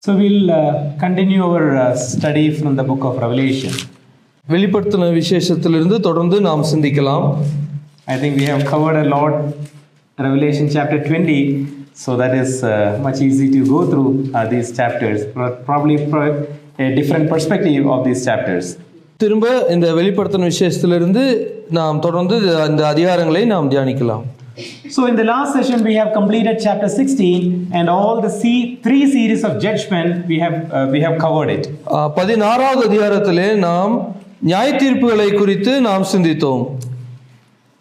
So we'll continue our study from the book of Revelation. வெளிப்படுத்தின விசேஷத்திலிருந்து தொடர்ந்து நாம் சிந்திக்கலாம். I think we have covered a lot Revelation chapter 20, so that is much easy to go through these chapters, probably for a different perspective of these chapters. திரும்ப இந்த வெளிப்படுத்தின விசேஷத்திலிருந்து நாம் தொடர்ந்து இந்த அதிகாரங்களை நாம் தியானிக்கலாம். So in the last session we have completed chapter 16 and all the three series of judgment we have covered it. 16வது அதிகாரத்திலே நாம் நியாய தீர்ப்புகளை குறித்து நாம் சிந்தித்தோம்.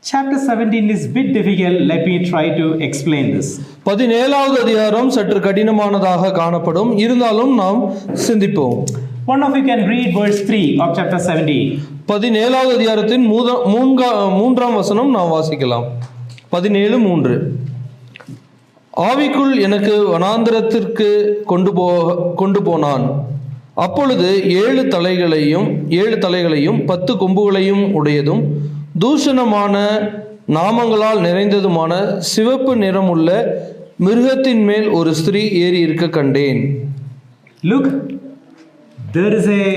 Chapter 17 is a bit difficult. Let me try to explain this. 17வது அதிகாரம் சற்று கடினமானதாக காணப்படும், இருந்தாலும் நாம் சிந்திப்போம். One of you can read verse 3 of chapter 17. 17வது அதிகாரத்தின் மூன்றாம் வசனம் நாம் வாசிக்கலாம். 17:3. ஆவிக்குள் எனக்கு வனாந்திரத்திற்கு கொண்டு போனான். அப்பொழுது 7 தலைகளையும் 10 கொம்புகளையும் உடையதும் தூஷணமான நாமங்களால் நிறைந்ததுமான சிவப்பு நிறமுள்ள மிருகத்தின் மேல் ஒரு ஸ்திரீ ஏறி இருக்க கண்டேன். Look, there is a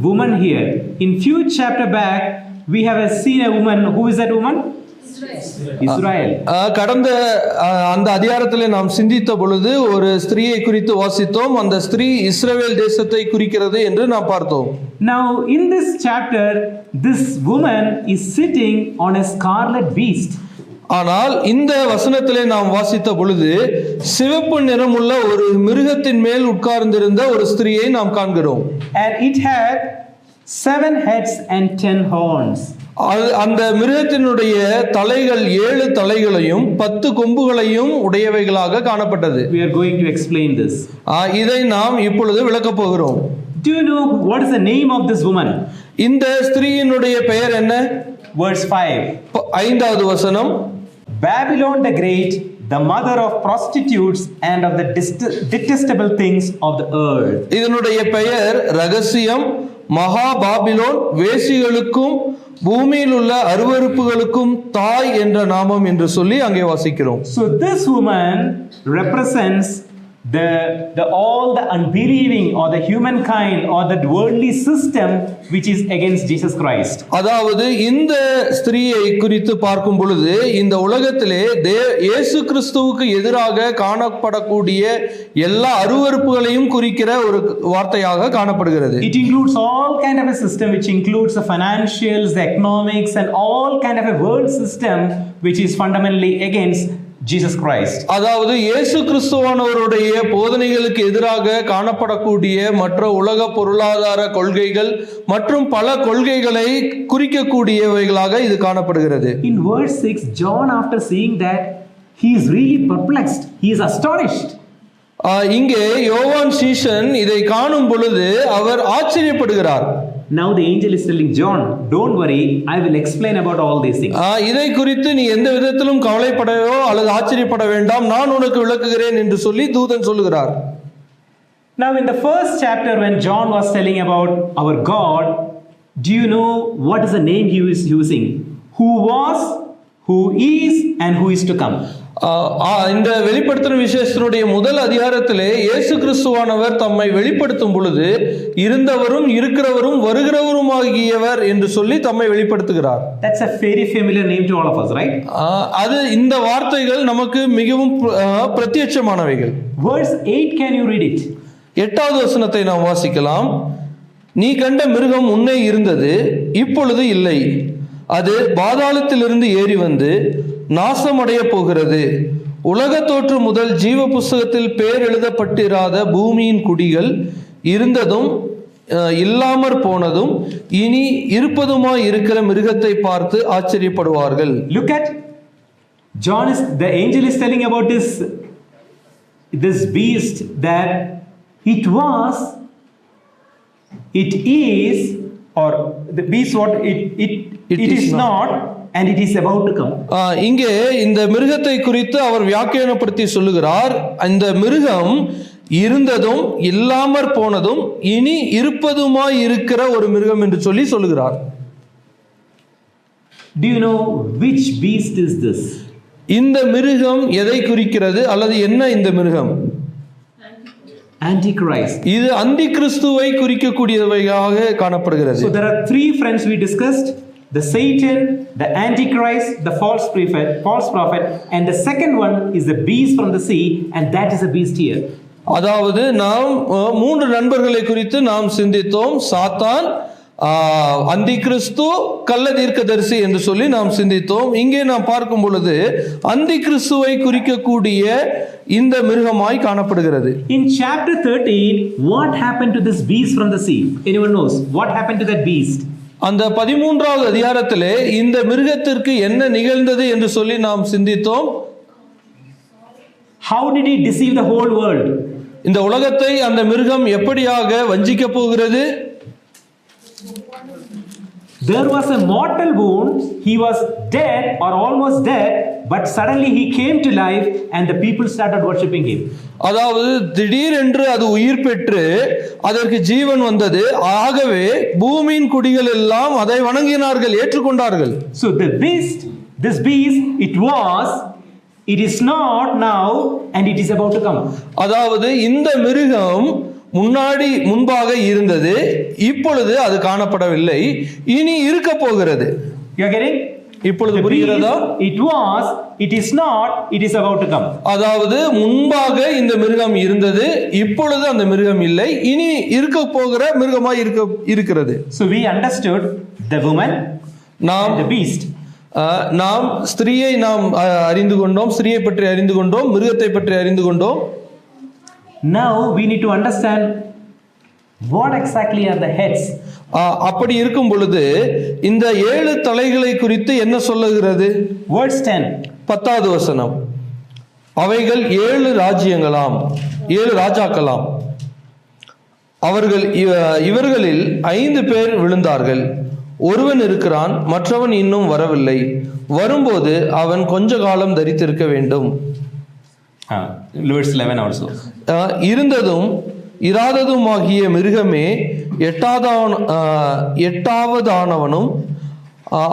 woman here. In few chapter back we have seen a woman. Who is that woman? Israel. கடந்த அந்த அதிகாரத்திலே நாம் சிந்தித்த பொழுது ஒரு ஸ்திரீயை குறித்து வாசித்தோம். அந்த ஸ்திரீ இஸ்ரவேல் தேசத்தை குறிக்கிறது என்று நாம் பார்த்தோம். Now in this chapter this woman is sitting on a scarlet beast. ஆனால் இந்த வசனத்திலே நாம் வாசித்த பொழுது சிவப்பு நிறமுள்ள ஒரு மிருகத்தின் மேல் உட்கார்ந்திருந்த ஒரு ஸ்திரீயை நாம் காண்கிறோம். And it had 7 heads and 10 horns. அந்த மிருகத்தினுடைய தலைகள் 7 தலைகளையும் 10 கொம்புகளையும் உடையவைகளாக காணப்பட்டது. We are going to explain this. இதை நாம் இப்பொழுது விளக்கப் போகிறோம். Do you know what is the name of this woman? இந்த ஸ்திரீயினுடைய பெயர் என்ன? Verse 5. 5வது வசனம். Babylon the Great, the mother of prostitutes and of the detestable things of the earth. இதனுடைய பெயர் ரகசியம், மகா பாபிலோன், வேசிகளுக்கும் பூமியில் உள்ள அருவருப்புகளுக்கும் தாய் என்ற நாமம் என்று சொல்லி அங்கே வாசிக்கிறோம். So this woman represents all the unbelieving or the humankind or the worldly system which is against Jesus Christ. அதாவது இந்த ஸ்திரீயை குறித்து பார்க்கும் பொழுது இந்த உலகத்திலே இயேசு கிறிஸ்துவுக்கு எதிராக காணப்படக்கூடிய எல்லா அருவருப்புகளையும் குறிக்கிற ஒரு வார்த்தையாக காணப்படுகிறது. It includes all kind of a system which includes the financials, the economics and all kind of a world system which is fundamentally against Jesus Christ. அதாவது இயேசு கிறிஸ்துவானவருடைய போதனைகளுக்கு எதிராக காணப்படக்கூடிய மற்ற உலக பொருளாதார கொள்கைகள் மற்றும் பல கொள்கைகளை குறிக்கக்கூடியவைகளாக இது காணப்படுகிறது. In verse 6, John, after seeing that, he is really perplexed. He is astonished. இங்கே யோவான் சீஷன் இதை காணும் பொழுது அவர் ஆச்சரியப்படுகிறார். Now the angel is telling John, don't worry, I will explain about all these things. இதை குறித்து நீ எந்த விதத்திலும் கவலைப்படவோ அல்லது ஆச்சரியப்பட வேண்டாம், நான் உனக்கு விளக்குகிறேன் என்று சொல்லி தூதன் சொல்லுகிறார். Now in the first chapter when John was telling about our God, do you know what is the name he is using? Who was, who is and who is to come. இந்த வெளிப்படுத்தின விசேஷத்தினுடைய முதல் அதிகாரத்திலே இயேசு கிறிஸ்துவானவர் தம்மை வெளிப்படுத்தும் பொழுது இருந்தவரும் இருக்கிறவரும் வருகிறவருமாகியவர் என்று சொல்லி தம்மை வெளிப்படுத்துகிறார். That's a very familiar name to all of us, right? அது இந்த வார்த்தைகள் நமக்கு மிகவும் பிரத்யட்சமானவைகள். Verse 8, can you read it? 8வது வசனத்தை நாம் வாசிக்கலாம். நீ கண்ட மிருகம் முன்னே இருந்தது, இப்பொழுது இல்லை. அது பாதாளத்திலிருந்து ஏறி வந்து நாசமடைய போகிறது. உலக தோற்று முதல் ஜீவ புஸ்தகத்தில் பேர் எழுதப்பட்டிராத பூமியின் குடிகள் இருந்ததும் இல்லாமற் போனதும் இனி இருப்பதுமாய் இருக்கிற மிருகத்தை பார்த்து ஆச்சரியப்படுவார்கள். Look at the angel is telling about this beast that it was, it is, or the beast what it is not and it is about to come. இங்கே இந்த மிருகத்தை குறித்து அவர் வியாக்கியானப்படுத்தி சொல்லுகிறார். இந்த மிருகம் இருந்ததும் இல்லாமற் போனதும் இனி இருப்பதுமாய் இருக்கிற ஒரு மிருகம் என்று சொல்லி சொல்லுகிறார். Do you know which beast is this? இந்த மிருகம் எதை குறிக்கிறது அல்லது என்ன இந்த மிருகம்? Antichrist. இது அந்தி கிறிஸ்துவை குறிக்கக்கூடியவையாக காணப்படுகிறது. So there are three friends we discussed: the Satan, the Antichrist, the false prophet, and the second one is the beast from the sea, and that is a beast here. அதாவது நாம் மூன்று நண்பர்களை குறித்து நாம் சிந்தித்தோம். சாத்தான், அந்தி கிறிஸ்து, கள்ள தீர்க்கதரிசி என்று சொல்லி நாம் சிந்தித்தோம். இங்கே நாம் பார்க்கும் பொழுது அந்தி கிறிஸ்துவை குறிக்கக்கூடிய இந்த மிருகமாய் காணப்படுகிறது. In chapter 13, what happened to this beast from the sea? Anyone knows what happened to that beast? அந்த 13வது அதிகாரத்திலே இந்த மிருகத்திற்கு என்ன நிகழ்ந்தது என்று சொல்லி நாம் சிந்தித்தோம். How did he deceive the whole world? இந்த உலகத்தை அந்த மிருகம் எப்படியாக வஞ்சிக்க போகிறது? There was a mortal wound. He was dead or almost dead, but suddenly he came to life and the people started worshipping him. அதாவது திடீரென்று அது உயிர் பெற்று அதற்கு ஜீவன் வந்தது. ஆகவே பூமியின் குடிகள் எல்லாம் அதை வணங்கினார்கள், ஏற்றுக்கொண்டார்கள். So this beast, it is not now and it is about to come. அதாவது இந்த மிருகம் முன்பாக இருந்தது, இப்பொழுது அது காணப்படவில்லை, இனி இருக்க போகிறது. You are getting? இப்பொழுது புரிகிறதா? It is not, it is about to come. அதாவது முன்பாக இந்த மிருகம் இருந்தது, இப்பொழுது அந்த மிருகம் இல்லை, இனி இருக்க போகிற மிருகமாய் இருக்கிறது. So we understood the woman and the beast. நாம் ஸ்திரியை நாம் அறிந்து கொண்டோம், ஸ்திரியை பற்றி அறிந்து கொண்டோம், மிருகத்தை பற்றி அறிந்து கொண்டோம். Now we need to understand what exactly are the heads. அப்படி இருக்கும் பொழுது இந்த 7 தலைகளை குறித்து என்ன சொல்லுகிறது? Verse 10. 10வது வசனம். அவைகள் 7 ராஜ்யங்களாம், 7 ராஜாக்களாம். இவர்களில் 5 பேர் விழுந்தார்கள். ஒருவன் இருக்கிறான், மற்றவன் இன்னும் வரவில்லை. வரும்போது அவன் கொஞ்ச காலம் தரித்திருக்க வேண்டும். Verse 11 also. இருந்ததும் இராததுமாகிய மிருகமே எட்டாவதானவனும்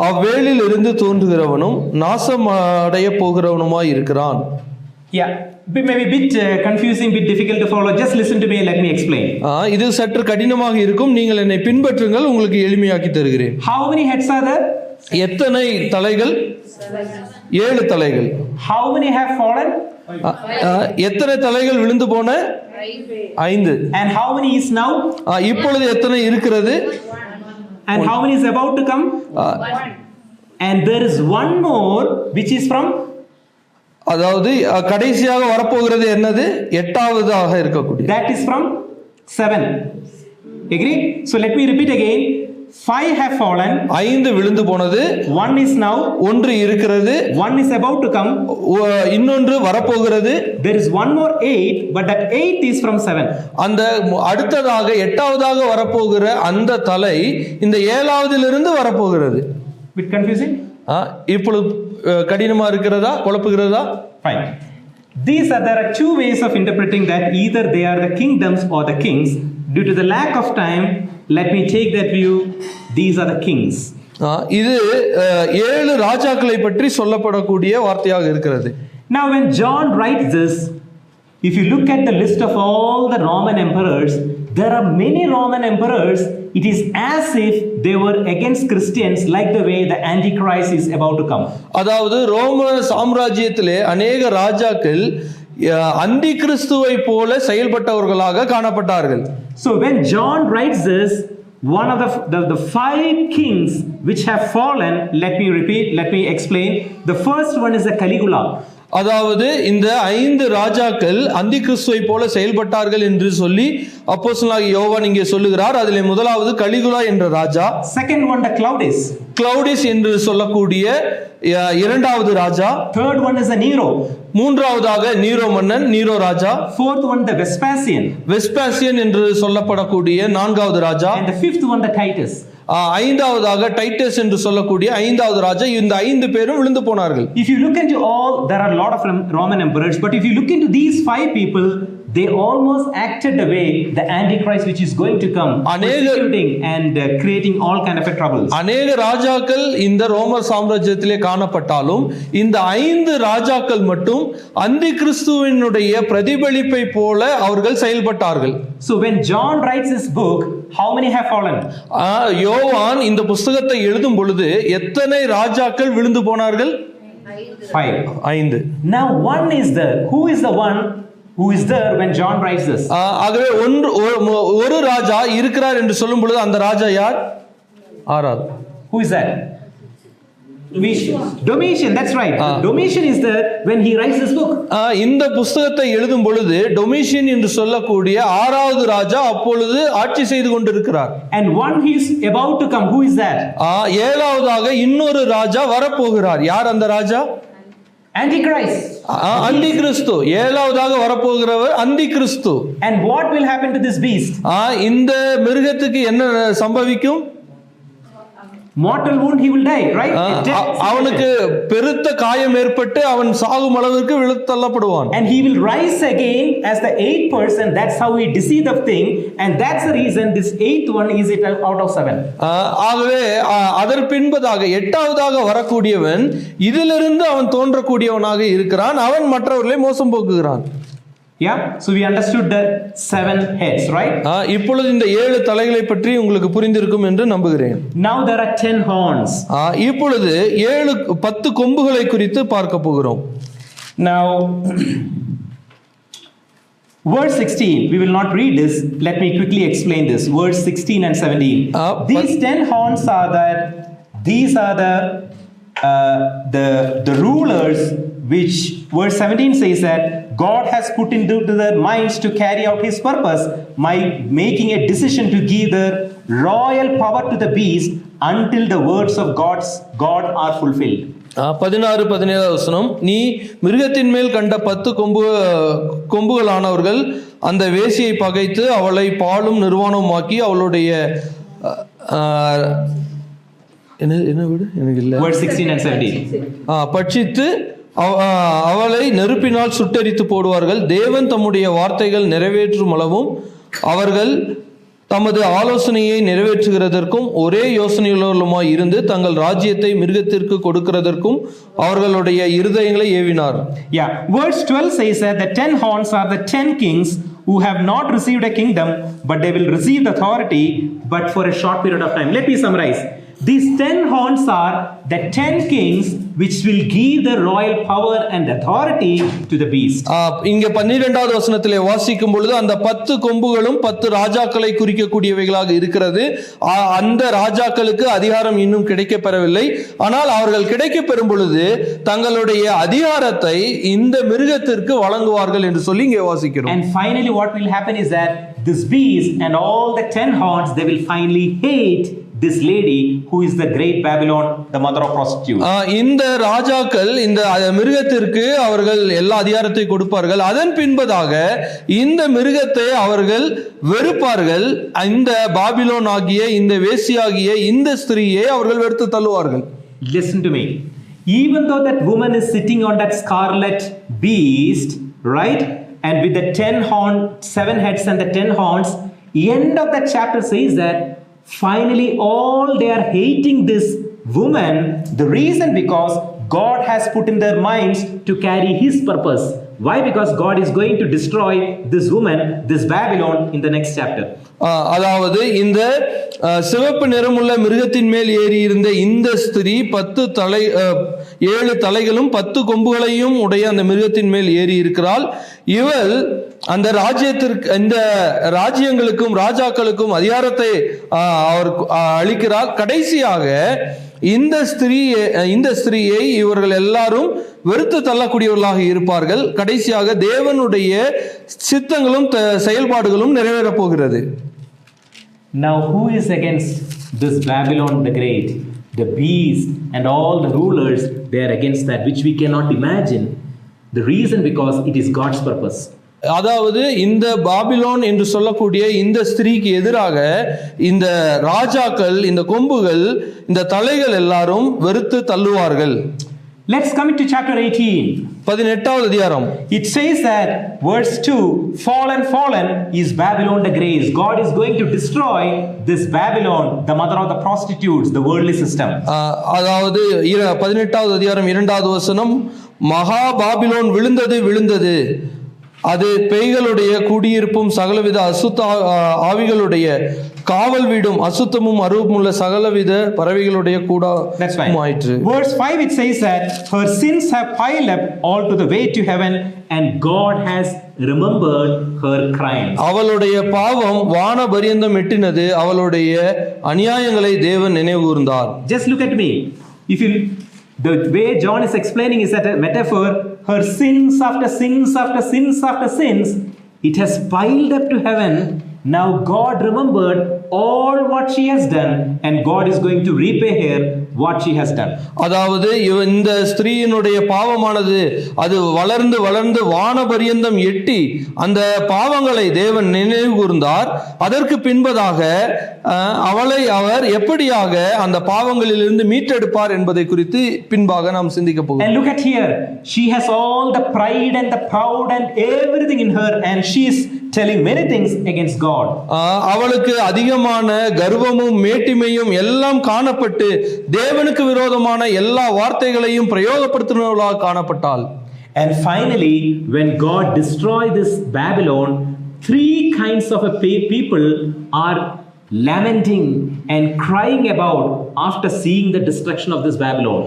அவ்வேளில் இருந்து தோன்றுகிறவனும் நாசம் அடைய போகிறவனுமாய் இருக்கிறான். Yeah, maybe a bit confusing, bit difficult to follow. Just listen to me and let me explain. இது சற்று கடினமாக இருக்கும், நீங்கள் என்னை பின்பற்றுங்கள், உங்களுக்கு எளிமையாக்கி தருகிறேன். How many heads are there? எத்தனை தலைகள்? 7 தலைகள். How many have fallen? எத்தனை தலைகள் விழுந்து போன? 5. And how many is now? இப்பொழுது எத்தனை இருக்கிறது? And how many is about to come? And there is one more which is from, அதாவது கடைசியாக வரப்போகிறது என்னது? 8வதாக இருக்கக்கூடிய, that is from 7. Agree? So let me repeat again. 5 have fallen. 5 விழுந்து போனது. 1 is now. 1 இருக்கிறது. 1 is about to come. இன்னொன்று வரப்போகிறது. There is one more 8, but that 8 is from 7. அந்த அடுத்ததாக 8வதாக வரப்போகிற அந்த தலை இந்த 7வதிலிருந்து வரப்போகிறது. Bit confusing? இப்பொழுது கடினமா இருக்கிறதா, குழப்புகிறதா? Fine. There are 2 ways of interpreting that. Either they are the kingdoms or the kings. Due to the lack of time, let me take that view. These are the kings. இது 7 ராஜாக்களை பற்றி சொல்லப்படக்கூடிய வார்த்தையாக இருக்கிறது. Now when John writes this, if you look at the list of all the Roman emperors, there are many Roman emperors. It is as if they were against Christians, like the way the Antichrist is about to come. அதாவது ரோம சாம்ராஜ்யத்திலே अनेक ராஜாக்கள் அந்தி கிறிஸ்துவை போல செயல்பட்டவர்களாக காணப்பட்டார்கள். So when John writes this, one of the 5 kings which have fallen, let me explain. The first one is the Caligula. அதாவது இந்த 5 ராஜாக்கள் அந்தி கிறிஸ்துவை போல செயல்பட்டார்கள் என்று சொல்லி அப்போஸ்தலனாகிய யோவான் இங்கே சொல்லுகிறார். அதிலே முதலாவது கலிகுலா என்ற ராஜா. Second one the Claudius என்று சொல்லக்கூடிய இரண்டாவது ராஜா. Third one is the Nero. மூன்றாவதாக நீரோ மன்னன், நீரோ ராஜா. Fourth one the Vespasian என்று சொல்லப்படக்கூடிய 4வது ராஜா. And the fifth one the Titus. 5வதாக டைட்டஸ் என்று சொல்லக்கூடிய 5வது ராஜா. இந்த 5 பேரும் விழுந்து போனார்கள். If you look into all, there are a lot of Roman emperors, but if you look into these 5 people, they almost acted the way the Antichrist which is going to come, persecuting and creating all kind of troubles. அநேக ராஜாக்கள் இந்த ரோம சாம்ராஜ்யத்திலே காணப்பட்டாலும் இந்த 5 ராஜாக்கள் மட்டும் அந்தி கிறிஸ்துவினுடைய பிரதிபலிப்பை போல அவர்கள் செயல்பட்டார்கள். So when John writes this book, how many have fallen? யோவான் இந்த புத்தகத்தை எழுதும் பொழுது எத்தனை ராஜாக்கள் விழுந்து போனார்கள்? 5. Now one is there. Who is the one who is there when John writes this? ஆகவே ஒரு ராஜா இருக்கிறார் என்று சொல்லும் பொழுது அந்த ராஜா யார்? 6. Who is that? Domitian, that's right. Domitian is there when he writes this book. இந்த புத்தகத்தை எழுதும் பொழுது டொமிஷியன் என்று சொல்லக்கூடிய 6வது ராஜா அப்பொழுது ஆட்சி செய்து கொண்டிருக்கிறார். And one he is about to come. Who is that? 7வதாக இன்னொரு ராஜா வரப்போகிறார். யார் அந்த ராஜா? Antichrist. அந்தி கிறிஸ்து. 7வதாக வரப்போகிறவர் அந்தி கிறிஸ்து. And what will happen to this beast? இந்த மிருகத்துக்கு என்ன சம்பவிக்கும்? Mortal wound, he will die, right? அவனுக்கு பெருத்த காயம் ஏற்பட்டு அவன் சாகும் அளவிற்கு விழுத்தள்ளப்படுவான். And he will rise again as the 8th person. That's how he deceived the thing, and that's the reason this 8th one is it out of 7. ஆகவே அதற்கு பின்பதாக 8வதாக வரக்கூடியவன் இதிலிருந்து அவன் தோன்றக்கூடியவனாக இருக்கிறான். அவன் மற்றவர்களை மோசம் போக்குகிறான். Yeah, so we understood the 7 heads, right? இப்பொழுது இந்த 7 தலைகளை பற்றி உங்களுக்கு புரிந்திருக்கும் என்று நம்புகிறேன். Now there are 10 horns. இப்பொழுது 10 கொம்புகளை குறித்து பார்க்க போகிறோம். Now verse 16, we will not read this. Let me quickly explain this. Verse 16 and 17. These 10 horns are these are the rulers, which verse 17 says that God has put into their minds to carry out his purpose by making a decision to give their royal power to the beast until the words of God are fulfilled. 16-17 வசனம். நீ மிருகத்தின் மேல் கண்ட 10 கொம்புகளானவர்கள் அந்த வேசியை பகைத்து அவளை பாலும் நிர்வாணமாக்கி அவளுடைய என்ன விடு எனக்கு இல்ல. Verse 16 and 17. பட்சித்து அவளை நெருப்பினால் சுட்டெரித்து போடுவார்கள். தேவன் தம்முடைய வார்த்தைகள் நிறைவேற்றும் அளவும் அவர்கள் தமது ஆலோசனையை நிறைவேற்றுகிறதற்கும் ஒரே யோசனையுள்ளவர்களுமாய் இருந்து தங்கள் ராஜ்யத்தை மிருகத்திற்கு கொடுக்கிறதற்கும் அவர்களுடைய இருதயங்களை ஏவினார். Yeah, verse 12 says that the 10 horns are the 10 kings who have not received a kingdom, but they will receive the authority, but for a short period of time. Let me summarize. These 10 horns are the 10 kings which will give the royal power and authority to the beast. இங்க 12வது வசனத்திலே வாசிக்கும் பொழுது அந்த 10 கொம்புகளும் 10 ராஜாக்களை குறிக்கக்கூடியவைகளாக இருக்கிறது. அந்த ராஜாக்களுக்கு அதிகாரம் இன்னும் கிடைக்கப்பெறவில்லை. ஆனால் அவர்கள் கிடைக்கப்பெறும் பொழுது தங்களுடைய அதிகாரத்தை இந்த மிருகத்திற்கு வழங்குவார்கள் என்று சொல்லி இங்கே வாசிக்கிறோம். And finally what will happen is that this beast and all the 10 horns, they will finally hate this lady who is the great Babylon, the mother of prostitutes. இந்த ராஜாக்கள் இந்த மிருகத்திற்கு அவர்கள் எல்லா அதிகாரத்தை கொடுப்பார்கள். அதன் பின்பதாக இந்த மிருகத்தை அவர்கள் வெறுப்பார்கள். இந்த பாபிலோன் ஆகிய இந்த வேசியாகிய இந்த ஸ்திரீயை அவர்கள் வெறுத்து தள்ளுவார்கள். Listen to me. Even though that woman is sitting on that scarlet beast, right? And with the 7 heads and the 10 horns, end of that chapter says that finally all they are hating this woman. The reason because God has put in their minds to carry his purpose. Why? Because God is going to destroy this woman, this Babylon, in the next chapter. அதாவது இந்த சிவப்பு நிறமுள்ள மிருகத்தின் மேல் ஏறி இருந்த இந்த ஸ்திரீ 7 தலைகளும் 10 கொம்புகளையும் உடைய அந்த மிருகத்தின் மேல் ஏறி இருக்கிறாள். இவள் அந்த இந்த ராஜ்யங்களுக்கும் ராஜாக்களுக்கும் அதிகாரத்தை அவர் அளிக்கிறார். கடைசியாக இந்த ஸ்திரீயை இவர்கள் எல்லாரும் வெறுத்து தள்ளக்கூடியவர்களாக இருப்பார்கள். கடைசியாக தேவனுடைய சித்தங்களும் செயல்பாடுகளும் நிறைவேறப் போகிறது. Now who is against this Babylon the Great? The beast and all the rulers, they are against that, which we cannot imagine. The reason because it is God's purpose. அதாவது இந்த பாபிலோன் என்று சொல்லக்கூடிய இந்த ஸ்திரீக்கு எதிராக இந்த ராஜாக்கள், இந்த கொம்புகள், இந்த தலைகள் எல்லாரும் வெறுத்து தள்ளுவார்கள். Let's come into chapter 18. 18வது அதிகாரம். It says that verse 2, fallen, fallen is Babylon the Great. God is going to destroy this Babylon, the mother of the prostitutes, the worldly system. அதாவது 18வது அதிகாரம் 2வது வசனம், மகா பாபிலோன் விழுந்தது விழுந்தது, அது பேய்களுடைய குடியிருப்பும் சகலவித அசுத்த ஆவிகளுடைய காவல் வீடும் அசுத்தமும் அருவமுள்ள சகலவித பறவைகளுடைய கூடாரமாயிற்று. Verse 5 it says that her sins have piled up all to the way to heaven and God has remembered her crimes. அவளுடைய பாவம் வான பரியந்தம் எட்டினது, அவளுடைய அநியாயங்களை தேவன் நினைவு கூர்ந்தார். Just look at me. The way John is explaining is that a metaphor. Her sins after sins after sins after sins, it has piled up to heaven. Now God remembered all what she has done and God is going to repay her what she has done. அதாவது இந்த ஸ்திரீயினுடைய பாவமானது அது வளர்ந்து வளர்ந்து வானபரியந்தம் எட்டி அந்த பாவங்களை தேவன் நினைவு கூர்ந்தார். அதற்கு பின்பதாக அவளை அவர் எப்படியாக அந்த பாவங்களிலிருந்து மீட்டெடுப்பார் என்பதை குறித்து பின்பாக நாம் சிந்திக்க போகிறோம். And look at here, she has all the pride and the proud and everything in her and she is telling many things against God. அவளுக்கு அதிகமான கர்வமும் மேட்டிமையும் எல்லாம் காணப்பட்டு தேவனுக்கு விரோதமான எல்லா வார்த்தைகளையும் பிரயோகப்படுத்தினவளாக காணப்பட்டாள். And finally, when God destroyed this Babylon, three kinds of people are lamenting and crying about after seeing the destruction of this Babylon.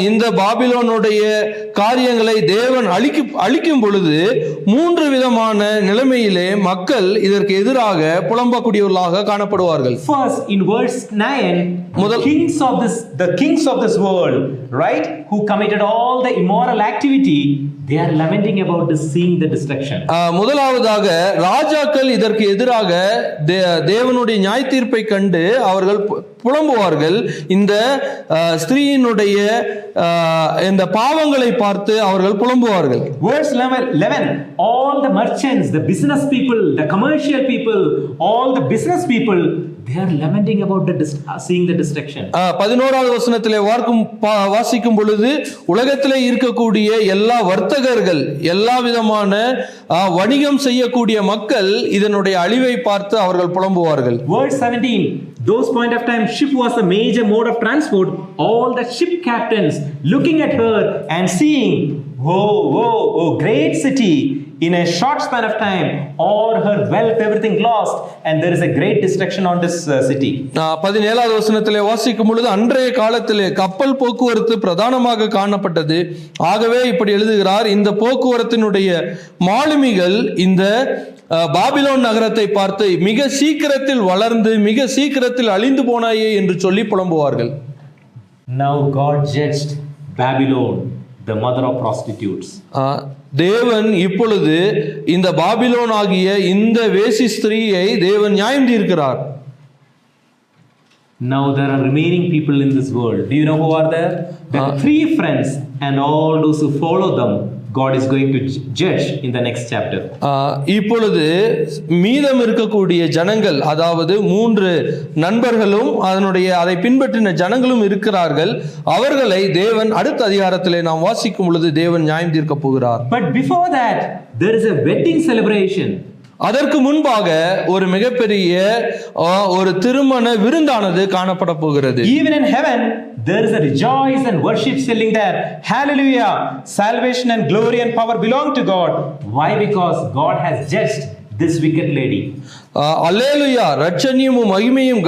இந்த பாபிலோனுடைய காரியங்களை தேவன் அழிக்கும் பொழுது மூன்று விதமான நிலைமையிலே மக்கள் இதற்கு எதிராக புலம்பக்கூடியவர்களாக காணப்படுவார்கள். First, in verse 9, the kings of this world, right, who committed all the immoral activity, they are lamenting about this, seeing the destruction. முதலாவதாக ராஜாக்கள் இதற்கு எதிராக தேவனுடைய நியாய தீர்ப்பை கண்டு அவர்கள் புலம்புவார்கள். இந்த ஸ்திரீயினுடைய இந்த பாவங்களை பார்த்து அவர்கள் புலம்புவார்கள். Verse 11, all the merchants, the business people, the commercial people, all the business people, they are lamenting about seeing the destruction. 11வது வசனத்திலே வாசிக்கும் பொழுது உலகத்திலே இருக்கக்கூடிய எல்லா வர்த்தகர்கள், எல்லா விதமான வணிகம் செய்யக்கூடிய மக்கள் இதனுடைய அழிவை பார்த்து அவர்கள் புலம்புவார்கள். Verse 17, those point of time ship was a major mode of transport. All the ship captains looking at her and seeing, oh great city, in a short span of time all her wealth everything lost and there is a great destruction on this city. 17வது வசனத்திலே வாசிக்கும் பொழுது அன்றைய காலத்திலே கப்பல் போக்குவரத்து பிரதானமாக காணப்பட்டது. ஆகவே இப்படி எழுதுகிறார், இந்த போக்குவரத்தினுடைய மாலுமிகள் இந்த பாபிலோன் நகரத்தை பார்த்து மிக சீக்கிரத்தில் வளர்ந்து மிக சீக்கிரத்தில் அழிந்து போனாயே என்று சொல்லி புலம்புவார்கள். Now God judged Babylon, the mother of prostitutes. தேவன் இப்பொழுது இந்த பாபிலோன் ஆகிய இந்த வேசி ஸ்திரீயை தேவன் நியாயம் தீர்க்கிறார். Now there are remaining people in this world. Do you know who are there? The three friends and all those who follow them, God is going to judge in the next chapter. இப்பொழுது மீதம் இருக்கக்கூடிய ஜனங்கள், அதாவது 3 நண்பர்களும் அதை பின்பற்றின ஜனங்களும் இருக்கிறார்கள். அவர்களை தேவன் அடுத்த அதிகாரத்திலே நாம் வாசிக்கும் பொழுது தேவன் நியாயம் தீர்க்க போகிறார். But before that, there is a wedding celebration. அதற்கு முன்பாக ஒரு மிகப்பெரிய ஒரு திருமண விருந்தானது காணப்பட போகிறது. Even in heaven there is a rejoice and worship selling there. Hallelujah, salvation and glory and power belong to God. Why? Because God has judged this wicked lady. அல்லேலூயா, ரட்சணியமும் மகிமையும்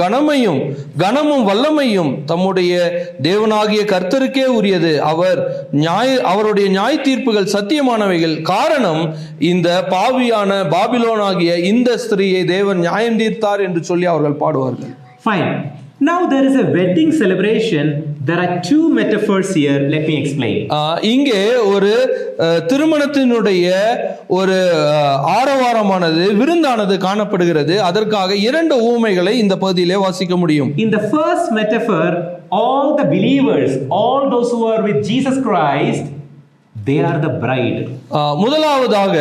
கனமும் வல்லமையும் தம்முடைய தேவனாகிய கர்த்தருக்கே உரியது. அவருடைய நியாய தீர்ப்புகள் சத்தியமானவைகள். காரணம் இந்த பாவியான பாபிலோனாகிய இந்த ஸ்திரீயை தேவன் நியாயம் தீர்த்தார் என்று சொல்லி அவர்கள் பாடுவார்கள். Fine. Now there is a wedding celebration. There are two metaphors here. Let me explain. இங்கே ஒரு திருமணத்தினுடைய ஒரு ஆரவாரமானது விருந்தானது காணப்படுகிறது. அதற்காக 2 உவமைகளை இந்த பகுதியிலே வாசிக்க முடியும். In the first metaphor, all the believers, all those who are with Jesus Christ, they are the bride. முதலாவதாக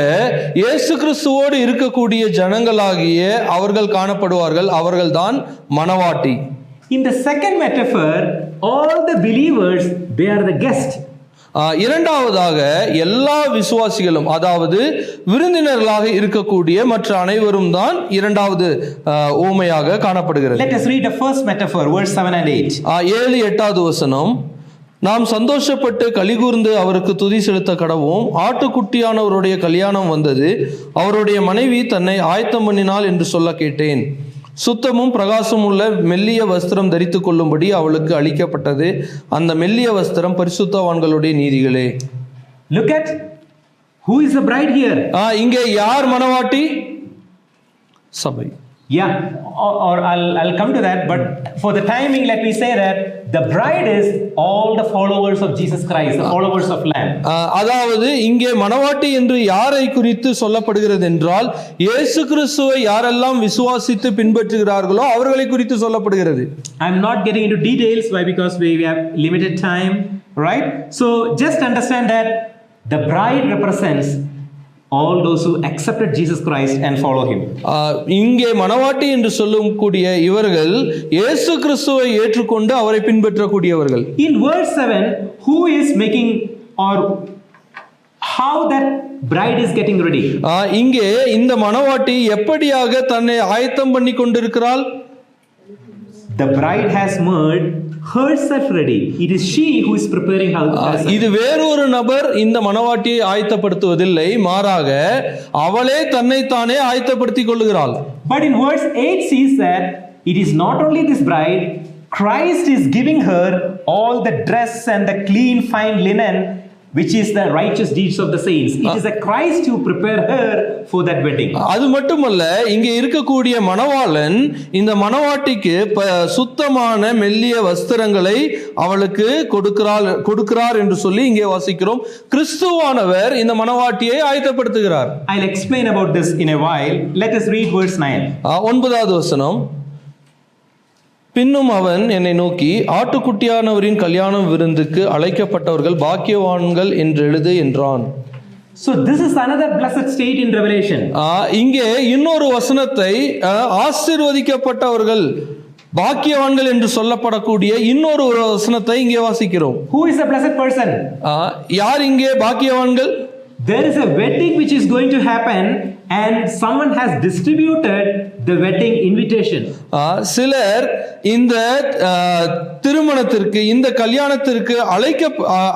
இயேசு கிறிஸ்துவோடு இருக்கக்கூடிய ஜனங்களாகிய அவர்கள் காணப்படுவார்கள். அவர்கள்தான் மணவாட்டி. In the second metaphor, all the believers, they are the guest. இரண்டாவதாக எல்லா விசுவாசிகளும், அதாவது விருந்தினர்களாக இருக்கக்கூடிய மற்ற அனைவரும் தான் இரண்டாவது ஊமையாக காணப்படுகிறது. Let us read the first metaphor, verse 7 and 8. 7-8வது வசனம். நாம் சந்தோஷப்பட்டு கலிகூர்ந்து அவருக்கு துதி செலுத்த கடவோம். ஆட்டுக்குட்டியானவருடைய கல்யாணம் வந்தது, அவருடைய மனைவி தன்னை ஆயத்தம் பண்ணினாள் என்று சொல்ல கேட்டேன். சுத்தமும் பிரகாசமும் உள்ள மெல்லிய வஸ்திரம் தரித்து கொள்ளும்படி அவளுக்கு அளிக்கப்பட்டது. அந்த மெல்லிய வஸ்திரம் பரிசுத்தவான்களுடைய நீதிகளே. Look at who is the bride here. இங்கே யார் மணவாட்டி? சபை. Yeah, or I'll come to that, but for the timing, let me say that the bride is all the followers of Jesus Christ, the followers of Lamb. அதாவது இங்கே மணவாட்டி என்று யாரை குறித்து சொல்லப்படுகிறது என்றால், இயேசு கிறிஸ்துவை யாரெல்லாம் விசுவாசித்து பின்பற்றுகிறார்களோ அவர்களை குறித்து சொல்லப்படுகிறது. I'm not getting into details. Why? Because we have limited time, right? So just understand that the bride represents all those who accepted Jesus Christ and follow him. இங்கே மணவாட்டி என்று சொல்லக்கூடிய இவர்கள் இயேசு கிறிஸ்துவை ஏற்றுக்கொண்டு அவரை பின்பற்றக்கூடியவர்கள். In verse 7, who is making or how that bride is getting ready? இங்கே இந்த மணவாட்டி எப்படியாக தன்னை ஆயத்தம் பண்ணி கொண்டிருக்கிறாள்? The bride has made herself ready. It is she who is preparing herself. இது வேறொரு நபர் இந்த மணவாட்டியை ஆயத்தப்படுத்துவதில்லை, மாறாக அவளே தன்னை தானே ஆயத்தப்படுத்திக் கொள்ளுகிறாள். But in verse 8 says that it is not only this bride, Christ is giving her all the dress and the clean fine linen, which is the righteous deeds of the saints. It is a Christ who prepare her for that wedding. அது மட்டுமல்ல, இங்கே இருக்கக்கூடிய மணவாளன் இந்த மணவாட்டிக்கு சுத்தமான மெல்லிய வஸ்திரங்களை அவளுக்கு கொடுக்கிறார் என்று சொல்லி இங்கே வாசிக்கிறோம். கிறிஸ்துவானவர் இந்த மணவாட்டியை ஆயத்தப்படுத்துகிறார். I'll explain about this in a while. Let us read verse 9. 9வது வசனம். பின்னும் அவன் என்னை நோக்கி, ஆட்டுக்குட்டியானவரின் கல்யாண விருந்துக்கு அழைக்கப்பட்டவர்கள் பாக்கியவான்கள் என்று எழுது என்றான். So this is another blessed state in Revelation. இங்கே இன்னொரு வசனத்தை, ஆசீர்வதிக்கப்பட்டவர்கள் பாக்கியவான்கள் என்று சொல்லப்படக்கூடிய இன்னொரு வசனத்தை இங்கே வாசிக்கிறோம். Who is the blessed person? யார் இங்கே பாக்கியவான்கள்? There is a wedding which is going to happen and someone has distributed the wedding invitation. சிலர் இந்த திருமணத்திற்கு, இந்த கல்யாணத்திற்கு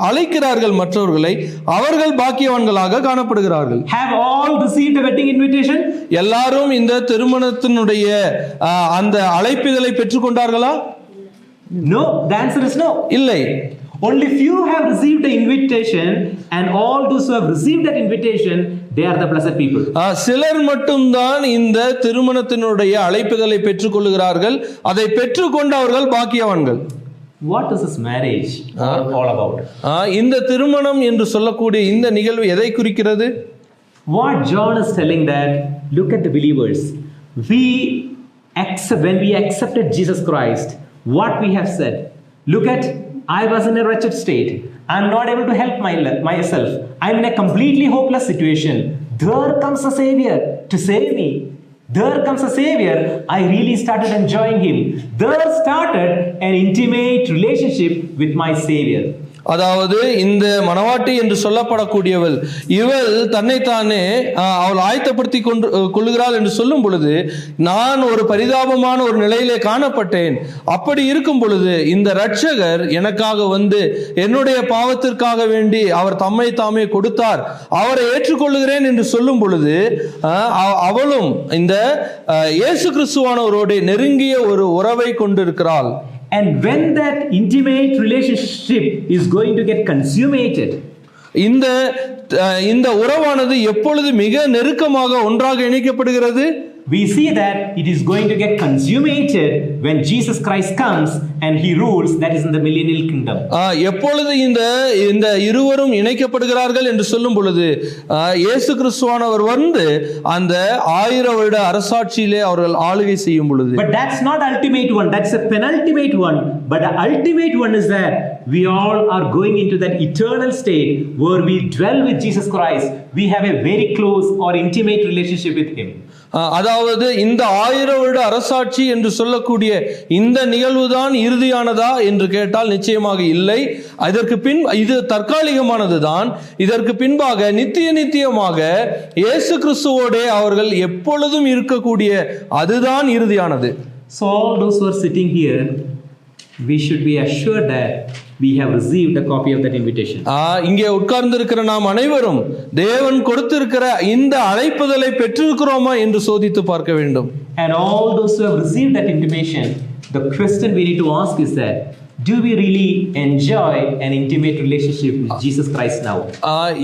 அழைக்கிறார்கள் மற்றவர்களை. அவர்கள் பாக்கியவான்களாக காணப்படுகிறார்கள். Have all received the wedding invitation? எல்லாரும் இந்த திருமணத்தினுடைய அந்த அழைப்பிதழை பெற்றுக்கொண்டார்களா? No, the answer is no. இல்லை. Only few have received the invitation, and all those who have received that invitation, they are the blessed people. சிலர் மட்டும்தான் இந்த திருமணத்தினுடைய அழைப்புதலை பெற்றுக்கொள்கிறார்கள். அதை பெற்றுக்கொண்டவர்கள் பாக்கியவான்கள். What is this marriage all about? இந்த திருமணம் என்று சொல்லக்கூடிய இந்த நிகழ்வு எதை குறிக்கிறது? What John is telling that, look at the believers. When we accepted Jesus Christ, what we have said. Look at, I was in a wretched state. I'm not able to help myself. I'm in a completely hopeless situation. There comes a Savior to save me. There comes a Savior. I really started enjoying Him. There started an intimate relationship with my Savior. அதாவது இந்த மணவாட்டி என்று சொல்லப்படக்கூடியவள், இவள் தன்னைத்தானே அவள் ஆயத்தப்படுத்தி கொள்ளுகிறாள் என்று சொல்லும் பொழுது, நான் ஒரு பரிதாபமான ஒரு நிலையிலே காணப்பட்டேன். அப்படி இருக்கும் பொழுது இந்த இரட்சகர் எனக்காக வந்து என்னுடைய பாவத்திற்காக வேண்டி அவர் தம்மை தாமே கொடுத்தார், அவரை ஏற்றுக்கொள்ளுகிறேன் என்று சொல்லும் பொழுது அவளும் இந்த இயேசு கிறிஸ்துவானவரோடு நெருங்கிய ஒரு உறவை கொண்டிருக்கிறாள். And when that intimate relationship is going to get consummated, இந்த உறவானது எப்பொழுது மிக நெருக்கமாக ஒன்றாக இணைக்கப்படுகிறது? We see that it is going to get consummated when Jesus Christ comes and he rules, that is in the millennial kingdom. எப்பொழுது இந்த இருவரும் இணைக்கப்படுகிறார்கள் என்று சொல்லும் பொழுது இயேசு கிறிஸ்துவானவர் வந்து அந்த 1000 வருட அரசாட்சியிலே அவர்கள் ஆளுகை செய்யும் பொழுது. But that's not ultimate one, that's a penultimate one. But the ultimate one is that we all are going into that eternal state where we dwell with Jesus Christ. We have a very close or intimate relationship with him. அதாவது இந்த 1000 வருட அரசாட்சி என்று சொல்லக்கூடிய இந்த நிகழ்வுதான் இறுதியானதா என்று கேட்டால் நிச்சயமாக இல்லை. இதற்கு பின் இது தற்காலிகமானதுதான். இதற்கு பின்பாக நித்தியமாக இயேசு கிறிஸ்துவோடே அவர்கள் எப்பொழுதும் இருக்கக்கூடிய அதுதான் இறுதியானது. So all those who are sitting here, we should be assured that we have received a copy of that invitation. இங்கே உட்கார்ந்திருக்கிற நாம் அனைவரும் தேவன் கொடுத்திருக்கிற இந்த அழைப்புதலை பெற்றிருக்கிறோமா என்று சோதித்து பார்க்க வேண்டும். And all those who have received that intimation, the question we need to ask is that, do we really enjoy an intimate relationship with Jesus Christ now?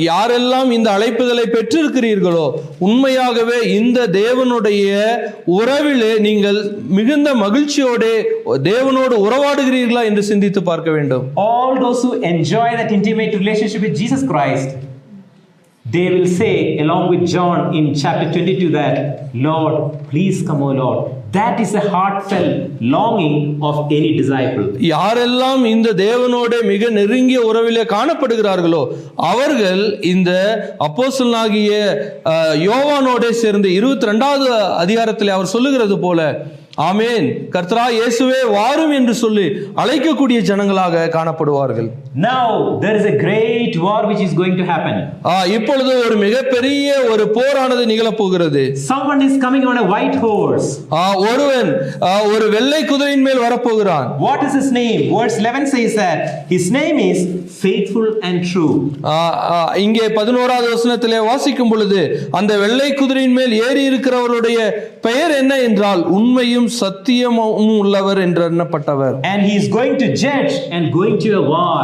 யாரெல்லாம் இந்த அழைப்புதலை பெற்றிருக்கிறீர்களோ உண்மையாகவே இந்த தேவனுடைய உறவிலே நீங்கள் மிகுந்த மகிழ்ச்சியோடு தேவனோடு உறவாடுகிறீர்களா என்று சிந்தித்து பார்க்க வேண்டும். All those who enjoy that intimate relationship with Jesus Christ, they will say along with John in chapter 22 that, Lord, please come, O Lord. That is a heartfelt longing of any disciple. யாரெல்லாம் இந்த தேவனோடு மிக நெருங்கிய உறவிலே காணப்படுகிறார்களோ அவர்கள் இந்த அப்போஸ்தலனாகிய யோவானோடு சேர்ந்து 22வது அதிகாரத்தில் அவர் சொல்லுகிறது போல, ஆமென், கர்த்தரா இயேசுவே வாரும் என்று சொல்லி அழைக்கக்கூடிய ஜனங்களாக காணப்படுவார்கள். Now there is a great war which is going to happen. இப்பொழுது ஒரு மிகப்பெரிய ஒரு போரானது நிகழப் போகிறது. Someone is coming on a white horse. ஒருவன் ஒரு வெள்ளை குதிரையின் மேல் வரப்போகிறான். What is his name? Verse 11 says that his name is faithful and true. இங்கே 11வது வசனத்திலே வாசிக்கும் பொழுது அந்த வெள்ளை குதிரையின் மேல் ஏறி இருக்கிறவருடைய பெயர் என்ன என்றால் உண்மையும் சத்தியமும் உள்ளவர் என்று எண்ணப்பட்டவர். And he is going to judge and going to a war.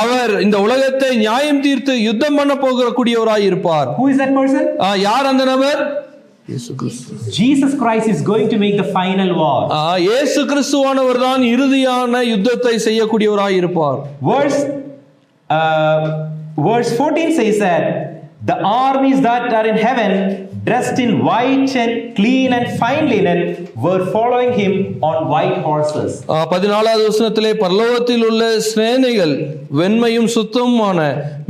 அவர் இந்த உலகத்தை நியாயம் தீர்த்து யுத்தம் பண்ண போகக்கூடியவராய் இருப்பார். Who is that person? யார் அந்த நபர்? Jesus Christ is going to make the final war. இயேசு கிறிஸ்துவானவர் தான் இறுதியான யுத்தத்தை செய்யக்கூடியவராய் இருப்பார். Verse 14 says that the armies that are in heaven, dressed in white and clean and fine linen, were following him on white horses. 14வது வசனத்திலே பரலோகத்தில் உள்ள சேனைகள் வெண்மையும் சுத்தமுமான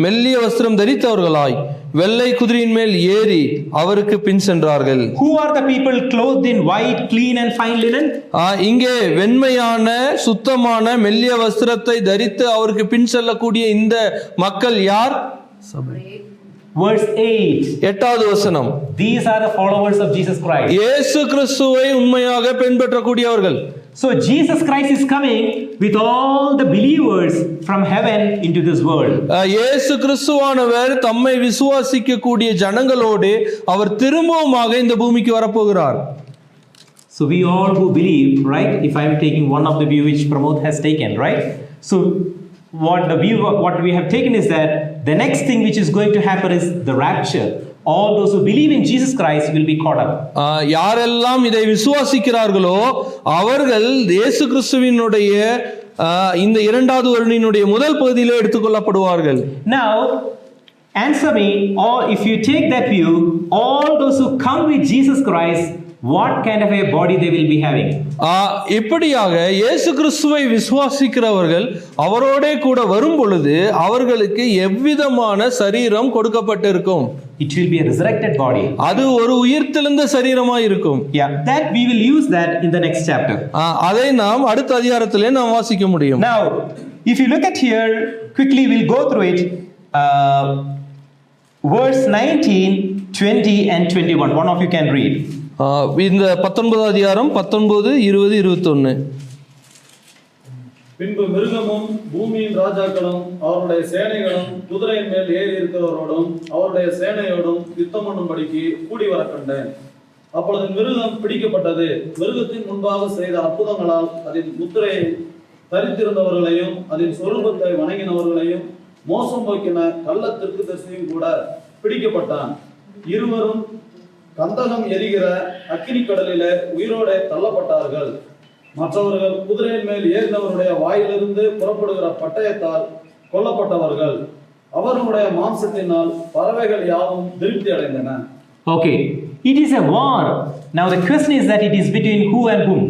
மெல்லிய வஸ்திரம் தரித்தவர்களாய் வெள்ளை குதிரையின் மேல் ஏறி அவருக்கு பின் சென்றார்கள். Who are the people clothed in white, clean and fine linen? இங்கே வெண்மையான சுத்தமான மெல்லிய வஸ்திரத்தை தரித்து அவருக்கு பின் செல்லக்கூடிய இந்த மக்கள் யார்? Verse 8. 8வது வசனம். These are the followers of Jesus Christ. இயேசு கிறிஸ்துவை உண்மையாக பின்பற்றக்கூடியவர்கள். So Jesus Christ is coming with all the believers from heaven into this world. இயேசு கிறிஸ்துவானவர் தம்மை விசுவாசிக்கக்கூடிய ஜனங்களோடு அவர் திரும்பவுமாக இந்த பூமிக்கு வரப்போகிறார். So we all who believe, right? If I am taking one of the view which Pramod has taken, right? So what we have taken is that the next thing which is going to happen is the rapture. All those who believe in Jesus Christ will be caught up. யாரெல்லாம் இதை விசுவாசிக்கிறார்களோ அவர்கள் இயேசு கிறிஸ்துவினுடைய இந்த இரண்டாவது வருடத்தினுடைய முதல் பகுதியிலே எடுத்துக்கொள்ளப்படுவார்கள். Now answer me, or if you take that view, all those who come with Jesus Christ, what kind of a body they will be having? இப்படியாக இயேசு கிறிஸ்துவை விசுவாசிக்கிறவர்கள் அவரோடே கூட வரும் பொழுது அவர்களுக்கு எவ்விதமான சரீரம் கொடுக்கப்பட்டிருக்கும்? It will be a resurrected body. அது ஒரு உயிர்த்தெழுந்த சரீரமாய் இருக்கும். Yeah, that we will use that in the next chapter. அதை நாம் அடுத்த அதிகாரத்திலே நாம் வாசிக்க முடியும். Now if you look at here quickly, we'll go through it. Verse 19, 20 and 21, one of you can read. இந்த 19வது அதிகாரம் 19, 20, 21. பின்பு மிருகமும் பூமியின் ராஜாக்களும் அவருடைய சேனைகளும் குதிரையின் மேல் ஏறி இருக்கிறவரோடும் அவருடைய சேனையோடும் யுத்தம் பண்ணும்படிக்கு கூடி வர கண்டேன். அப்பொழுது மிருகம் பிடிக்கப்பட்டது. மிருகத்தின் முன்பாக செய்த அற்புதங்களால் அதன் முத்திரையை தரித்திருந்தவர்களையும் அதன் சொரூபத்தை வணங்கினவர்களையும் மோசம் போக்கின கள்ள தீர்க்கதரிசியும் கூட பிடிக்கப்பட்டான். இருவரும் கந்தகம் எரிகிற அக்கினி கடலிலே உயிரோட தள்ளப்பட்டார்கள். மற்றவர்கள் குதிரையின் மேல் ஏறினவருடைய வாயிலிருந்து புறப்படுகிற பட்டயத்தால் கொல்லப்பட்டவர்கள். அவர்களுடைய மாம்சத்தினால் பறவைகள் யாவும் திருப்தி அடைந்தன. Okay, it is a war. Now the question is that it is between who and whom?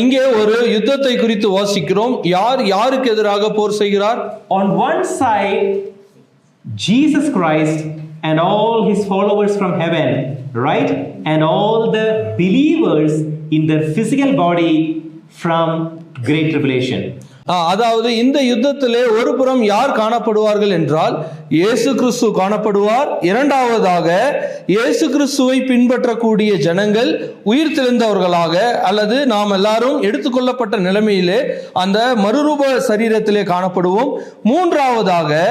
இங்கே ஒரு யுத்தத்தை குறித்து வாசிக்கிறோம். யார் யாருக்கு எதிராக போர் செய்கிறார்? On one side, Jesus Christ and all his followers from heaven, right? and all the believers in their physical body from great tribulation. அதாவது இந்த யுத்தத்திலே ஒரு புறம் யார் காணப்படுவார்கள் என்றால் இயேசு கிறிஸ்து காணப்படுவார். இரண்டாவதாக இயேசு கிறிஸ்துவை பின்பற்றக்கூடிய ஜனங்கள் உயிர் தெழுந்தவர்களாக அல்லது நாம் எல்லாரும் எடுத்துக்கொள்ளப்பட்ட நிலைமையிலே அந்த மறுரூப சரீரத்திலே காணப்படுவோம். மூன்றாவதாக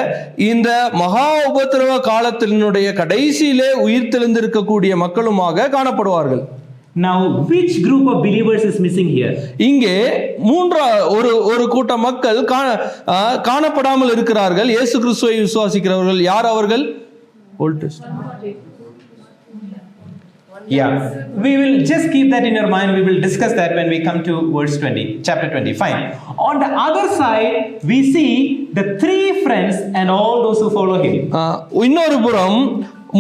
இந்த மகா உபத்திரவ காலத்தினுடைய கடைசியிலே உயிர் தெழுந்திருக்கக்கூடிய மக்களுமாக காணப்படுவார்கள். Now, which group of believers is missing here? இங்கே ஒரு கூட்ட மக்கள் காணப்படாமல் இருக்கிறார்கள். இயேசு கிறிஸ்துவை விசுவாசிக்கிறவர்கள் யார் அவர்கள்? Old Testament. Yeah, we will just keep that in your mind. We will discuss that when we come to verse 20, chapter 20. Fine. On the other side, we see the three friends and all those who follow him. இன்னொரு புறம்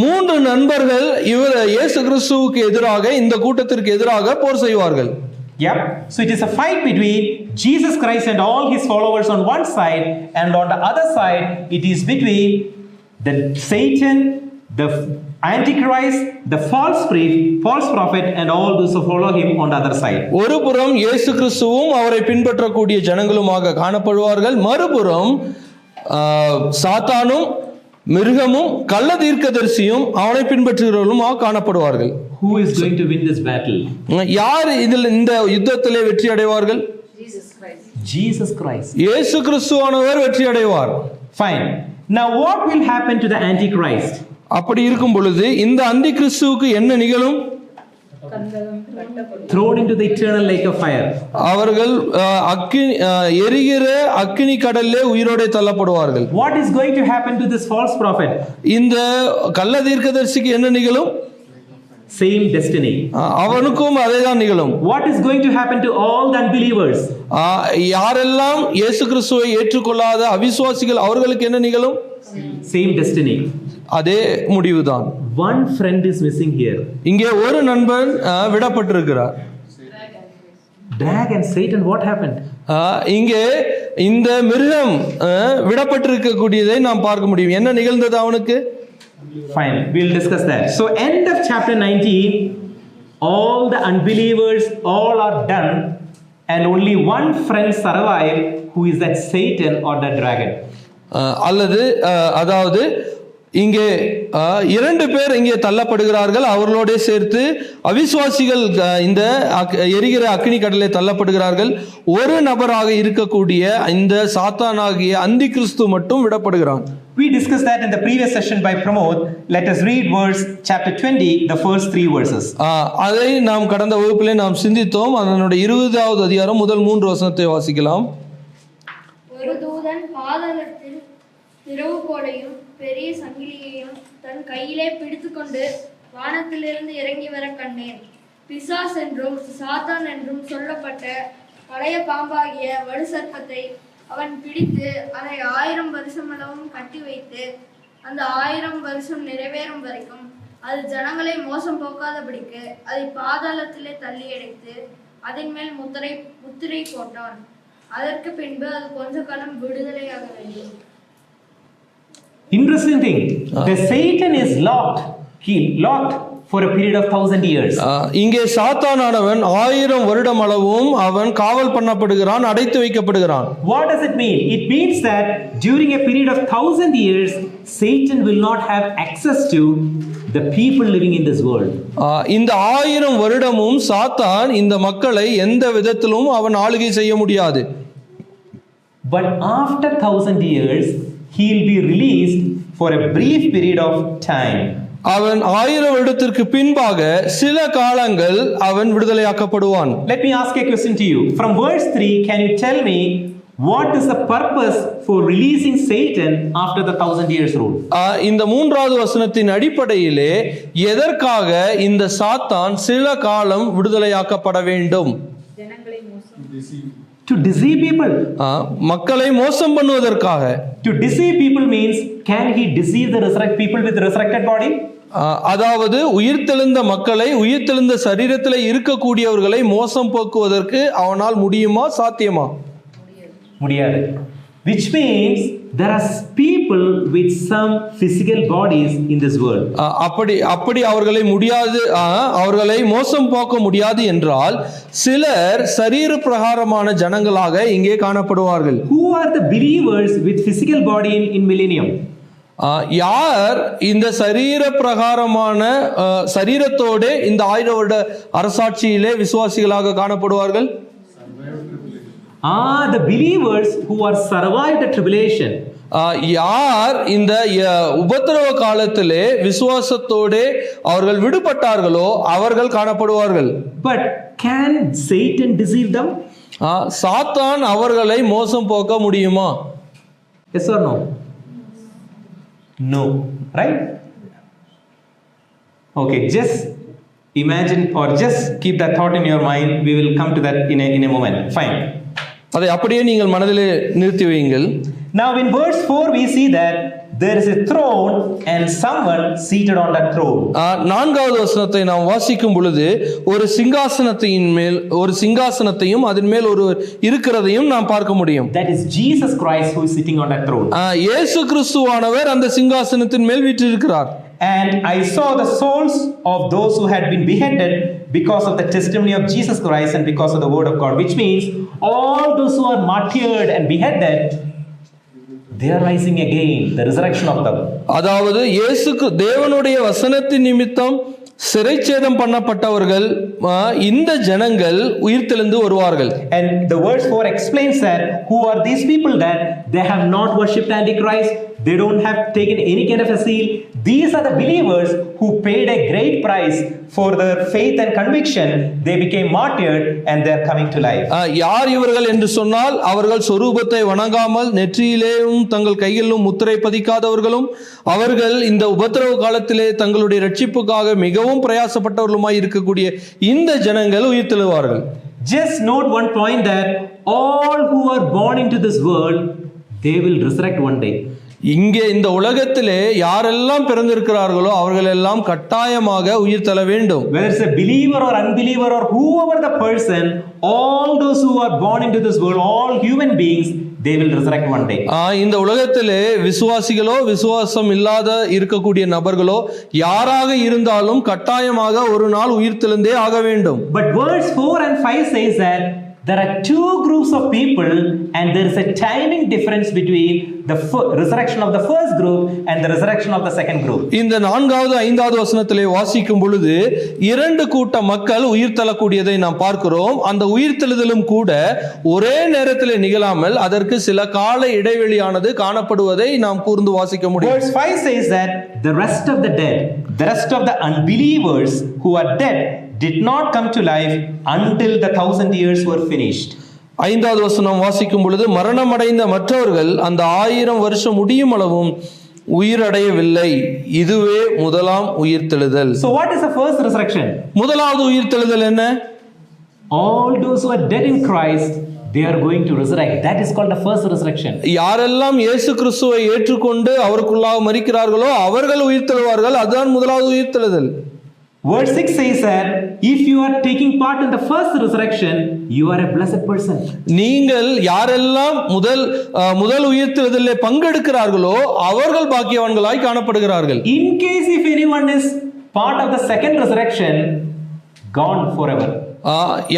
மூன்று நண்பர்கள் இயேசு கிறிஸ்துவுக்கு எதிராக இந்த கூட்டத்திற்கு எதிராக போர் செய்வார்கள். Yep. So it is a fight between Jesus Christ and all his followers on one side, and on the other side it is between the Satan, the Antichrist, the false prophet and all those who follow him on the other side. ஒரு புறம் இயேசு கிறிஸ்துவும் அவரை பின்பற்றக்கூடிய ஜனங்களுமாக காணப்படுவார்கள். மறுபுறம் சாத்தானும் மிருகமும் கள்ள தீர்க்கதரிசியும் அவனை பின்பற்றுகிறவர்களுமாக காணப்படுவார்கள். Who is going to win this battle? யார் இதில் இந்த யுத்தத்திலே வெற்றி அடைவார்கள்? Jesus Christ. இயேசு கிறிஸ்துவானவர் வெற்றி அடைவார். Fine. Now what will happen to the Antichrist? அப்படி இருக்கும் பொழுது இந்த அந்தி கிறிஸ்துவுக்கு என்ன நிகழும்? Thrown into the eternal lake of fire. அவர்கள் எரிகிற அக்கினி கடலிலே உயிரோடு தள்ளப்படுவார்கள். What is going to happen to this false prophet? இந்த கள்ள தீர்க்கதரிசிக்கு என்ன நிகழும்? Same destiny. அவனுக்கும் அதேதான் நிகழும். What is going to happen to all the unbelievers? யாரெல்லாம் இயேசு கிறிஸ்துவை ஏற்றுக்கொள்ளாத அவிசுவாசிகள் அவர்களுக்கு என்ன நிகழும்? Same destiny. அதே முடிவுதான். One friend is missing here. இங்கே ஒரு நண்பன் விடப்பட்டிருக்கிறார். Dragon, Satan, what happened? இங்கே இந்த மிருகம் விடப்பட்டிருக்கக்கூடியதை நாம் பார்க்க முடியும். என்ன நிகழ்ந்தது அவனுக்கு? Fine, we'll discuss that. So end of chapter 19, all the unbelievers all are done and only one friend survived, who is that Satan or the dragon. அதாவது இங்கே இரண்டு பேர் இங்கே தள்ளப்படுகிறார்கள். அவர்களோட சேர்த்து அவிசுவாசிகள் இந்த எரிகிற அக்னி கடலிலே தள்ளப்படுகிறார்கள். ஒரு நபராக இருக்கக்கூடிய இந்த சாத்தானாகிய அந்தி கிறிஸ்து மட்டும் விடப்படுகிறான். We discussed that in the previous session by Pramod. Let us read verse chapter 20, the first 3 verses. அதை நாம் கடந்த வகுப்பிலே நாம் சிந்தித்தோம். அதனுடைய 20வது அதிகாரம் முதல் 3 வசனத்தை வாசிக்கலாம். ஒரு தூதன் பாதாளத்தில் திறவுகோலையும் பெரிய சங்கிலியையும் தன் கையிலே பிடித்துக்கொண்டு வானத்திலிருந்து இறங்கி வர கண்டேன். பிசாஸ் என்றும் சாத்தான் என்றும் சொல்லப்பட்ட பழைய பாம்பாகிய வலு சர்ப்பத்தை அவன் பிடித்து அதை 1000 வருஷமளவும் கட்டி வைத்து அந்த 1000 வருஷம் நிறைவேறும் வரைக்கும் அது ஜனங்களை மோசம் போக்காதபடிக்கு அதை பாதாளத்திலே தள்ளி அடைத்து அதன் மேல் முத்திரை போட்டான். அதற்கு பின்பு அது கொஞ்ச காலம் விடுதலையாக வேண்டும். Interesting thing, the Satan is locked. He locked for a period of 1000 years. இங்கே சாத்தானானவன் 1000 வருடம் அளவும் அவன் காவல் பண்ணப்படுகிறான், அடைத்து வைக்கப்படுகிறான். What does it mean? It means that during a period of 1000 years, Satan will not have access to the people living in this world. இந்த 1000 வருடமும் சாத்தான் இந்த மக்களை எந்த விதத்திலும் அவன் ஆளுகை செய்ய முடியாது. But after 1000 years, he will be released for a brief period of time. அவன் 1000 வருடத்திற்கு பின்பாக சில காலங்கள் அவன் விடுதலையாக்கப்படுவான். Let me ask a question to you. From verse 3, can you tell me what is the purpose for releasing Satan after the 1000 years rule? இந்த 3வது வசனத்தின் அடிப்படையிலே எதற்காக இந்த சாத்தான் சில காலம் விடுதலையாக்கப்பட வேண்டும்? To deceive people. மக்களை மோசம் பண்ணுவதற்காக. To deceive people means, can he deceive the people with the resurrected body? அதாவது உயிர்த்தெழுந்த மக்களை, உயிர்த்தெழுந்த சரீரத்தில் இருக்கக்கூடியவர்களை மோசம் போக்குவதற்கு அவனால் முடியுமா, சாத்தியமா? முடியாது. which means there are people with some physical bodies in this world. அப்படி அவர்களை மோசம் போக்க முடியாது என்றால் சிலர் சரீர பிரகாரமான ஜனங்களாக இங்கே காணப்படுவார்கள். Who are the believers with physical body in millennium? யார் இந்த சரீர பிரகாரமான சரீரத்தோடு இந்த 1000 வருட அரசாட்சியிலே விசுவாசிகளாக காணப்படுவார்கள்? The believers who are survived the tribulation. யார் இந்த உபத்திரவ காலத்திலே விசுவாசத்தோடு அவர்கள் விடுபட்டார்களோ அவர்கள் காணப்படுவார்கள். But can Satan deceive them? சாத்தான் அவர்களை மோசம் போக்க முடியுமா? Yes or no? No, right? Okay, just imagine or just keep that thought in your mind. We will come to that in a moment. Fine. அதை அப்படியே நீங்கள் மனதிலே நிறுத்தி வையுங்கள். Now in verse 4 we see that there is a throne and someone seated on that throne. 4வது வசனத்தை நாம் வாசிக்கும் பொழுது ஒரு சிங்காசனத்தையும் அதன் மேல் ஒரு இருக்கிறதையும் நாம் பார்க்க முடியும். That is Jesus Christ who is sitting on that throne. இயேசு கிறிஸ்துவானவர் அந்த சிங்காசனத்தின் மேல் வீற்றிருக்கிறார். And I saw the souls of those who had been beheaded because of the testimony of Jesus Christ and because of the word of God, which means all those who are martyred and beheaded, they are rising again, the resurrection of them. அதாவது இயேசுக்கு தேவனுடைய வசனத்தின் நிமித்தம் சிறைச்சேதம் பண்ணப்பட்டவர்கள் இந்த ஜனங்கள் உயிர்த்தெழுந்து வருவார்கள். And the verse 4 explains that who are these people, that they have not worshipped Antichrist, they don't have taken any kind of a seal. These are the believers who paid a great price for their faith and conviction. They became martyred and they are coming to life. யார் இவர்கள் என்று சொன்னால் அவர்கள் சொரூபத்தை வணங்காமல் நெற்றியிலேயும் தங்கள் கையிலும் முத்திரை பதிக்காதவர்களும் அவர்கள் இந்த உபத்திரவ காலத்திலே தங்களுடைய ரட்சிப்புக்காக மிகவும் பிரயாசப்பட்டவர்களுமாய் இருக்கக்கூடிய இந்த ஜனங்கள் உயிர்த்தெழுவார்கள். Just note one point, that all who are born into this world, they will resurrect one day. இங்கே இந்த உலகத்திலே யாரெல்லாம் பிறந்திருக்கிறார்களோ அவர்கள் எல்லாம் கட்டாயமாக உயிர் தள்ள வேண்டும். Whether it's a believer or unbeliever or whoever the person, all those who are born into this world, all human beings, they will resurrect one day. இந்த உலகத்திலே விசுவாசிகளோ விசுவாசம் இல்லாத இருக்கக்கூடிய நபர்களோ யாராக இருந்தாலும் கட்டாயமாக ஒரு நாள் உயிர் தெழுந்தே ஆக வேண்டும். But verse 4 and 5 says that there are two groups of people and there is a timing difference between the resurrection of the first group and the resurrection of the second group. இந்த 4வது 5வது வசனத்திலே வாசிக்கும் பொழுது 2 கூட்ட மக்கள் உயிர் தள்ளக்கூடியதை நாம் பார்க்கிறோம். அந்த உயிர் தெழுதலும் கூட ஒரே நேரத்திலே நிகழாமல் அதற்கு சில கால இடைவெளியானது காணப்படுவதை நாம் கூர்ந்து வாசிக்க முடியும். Verse 5 says that the rest of the dead, the rest of the unbelievers who are dead did not come to life until the 1000 years were finished. 5வது வசனம் வாசிக்கும் பொழுது மரணமடைந்த மற்றவர்கள் அந்த 1000 வருஷம் முடியும் அளவும் உயிரடையவில்லை. இதுவே முதலாம் உயிர்த்தெழுதல். So what is the first resurrection? முதலாவது உயிர்த்தெழுதல் என்ன? All those who are dead in Christ, they are going to resurrect. That is called the first resurrection. யாரெல்லாம் இயேசு கிறிஸ்துவை ஏற்றுக்கொண்டு அவருக்குள்ளாக மரிக்கிறார்களோ அவர்கள் உயிர்த்தெழுவார்கள். அதுதான் முதலாவது உயிர்த்தெழுதல். Verse 6 says that if you are taking part in the first resurrection, you are a blessed person. நீங்கள் யாரெல்லாம் முதல் உயிர்த்தெழுதலிலே பங்கெடுக்கிறார்களோ அவர்கள் பாக்கியவான்களாய் காணப்படுகிறார்கள். In case if anyone is part of the second resurrection, gone forever.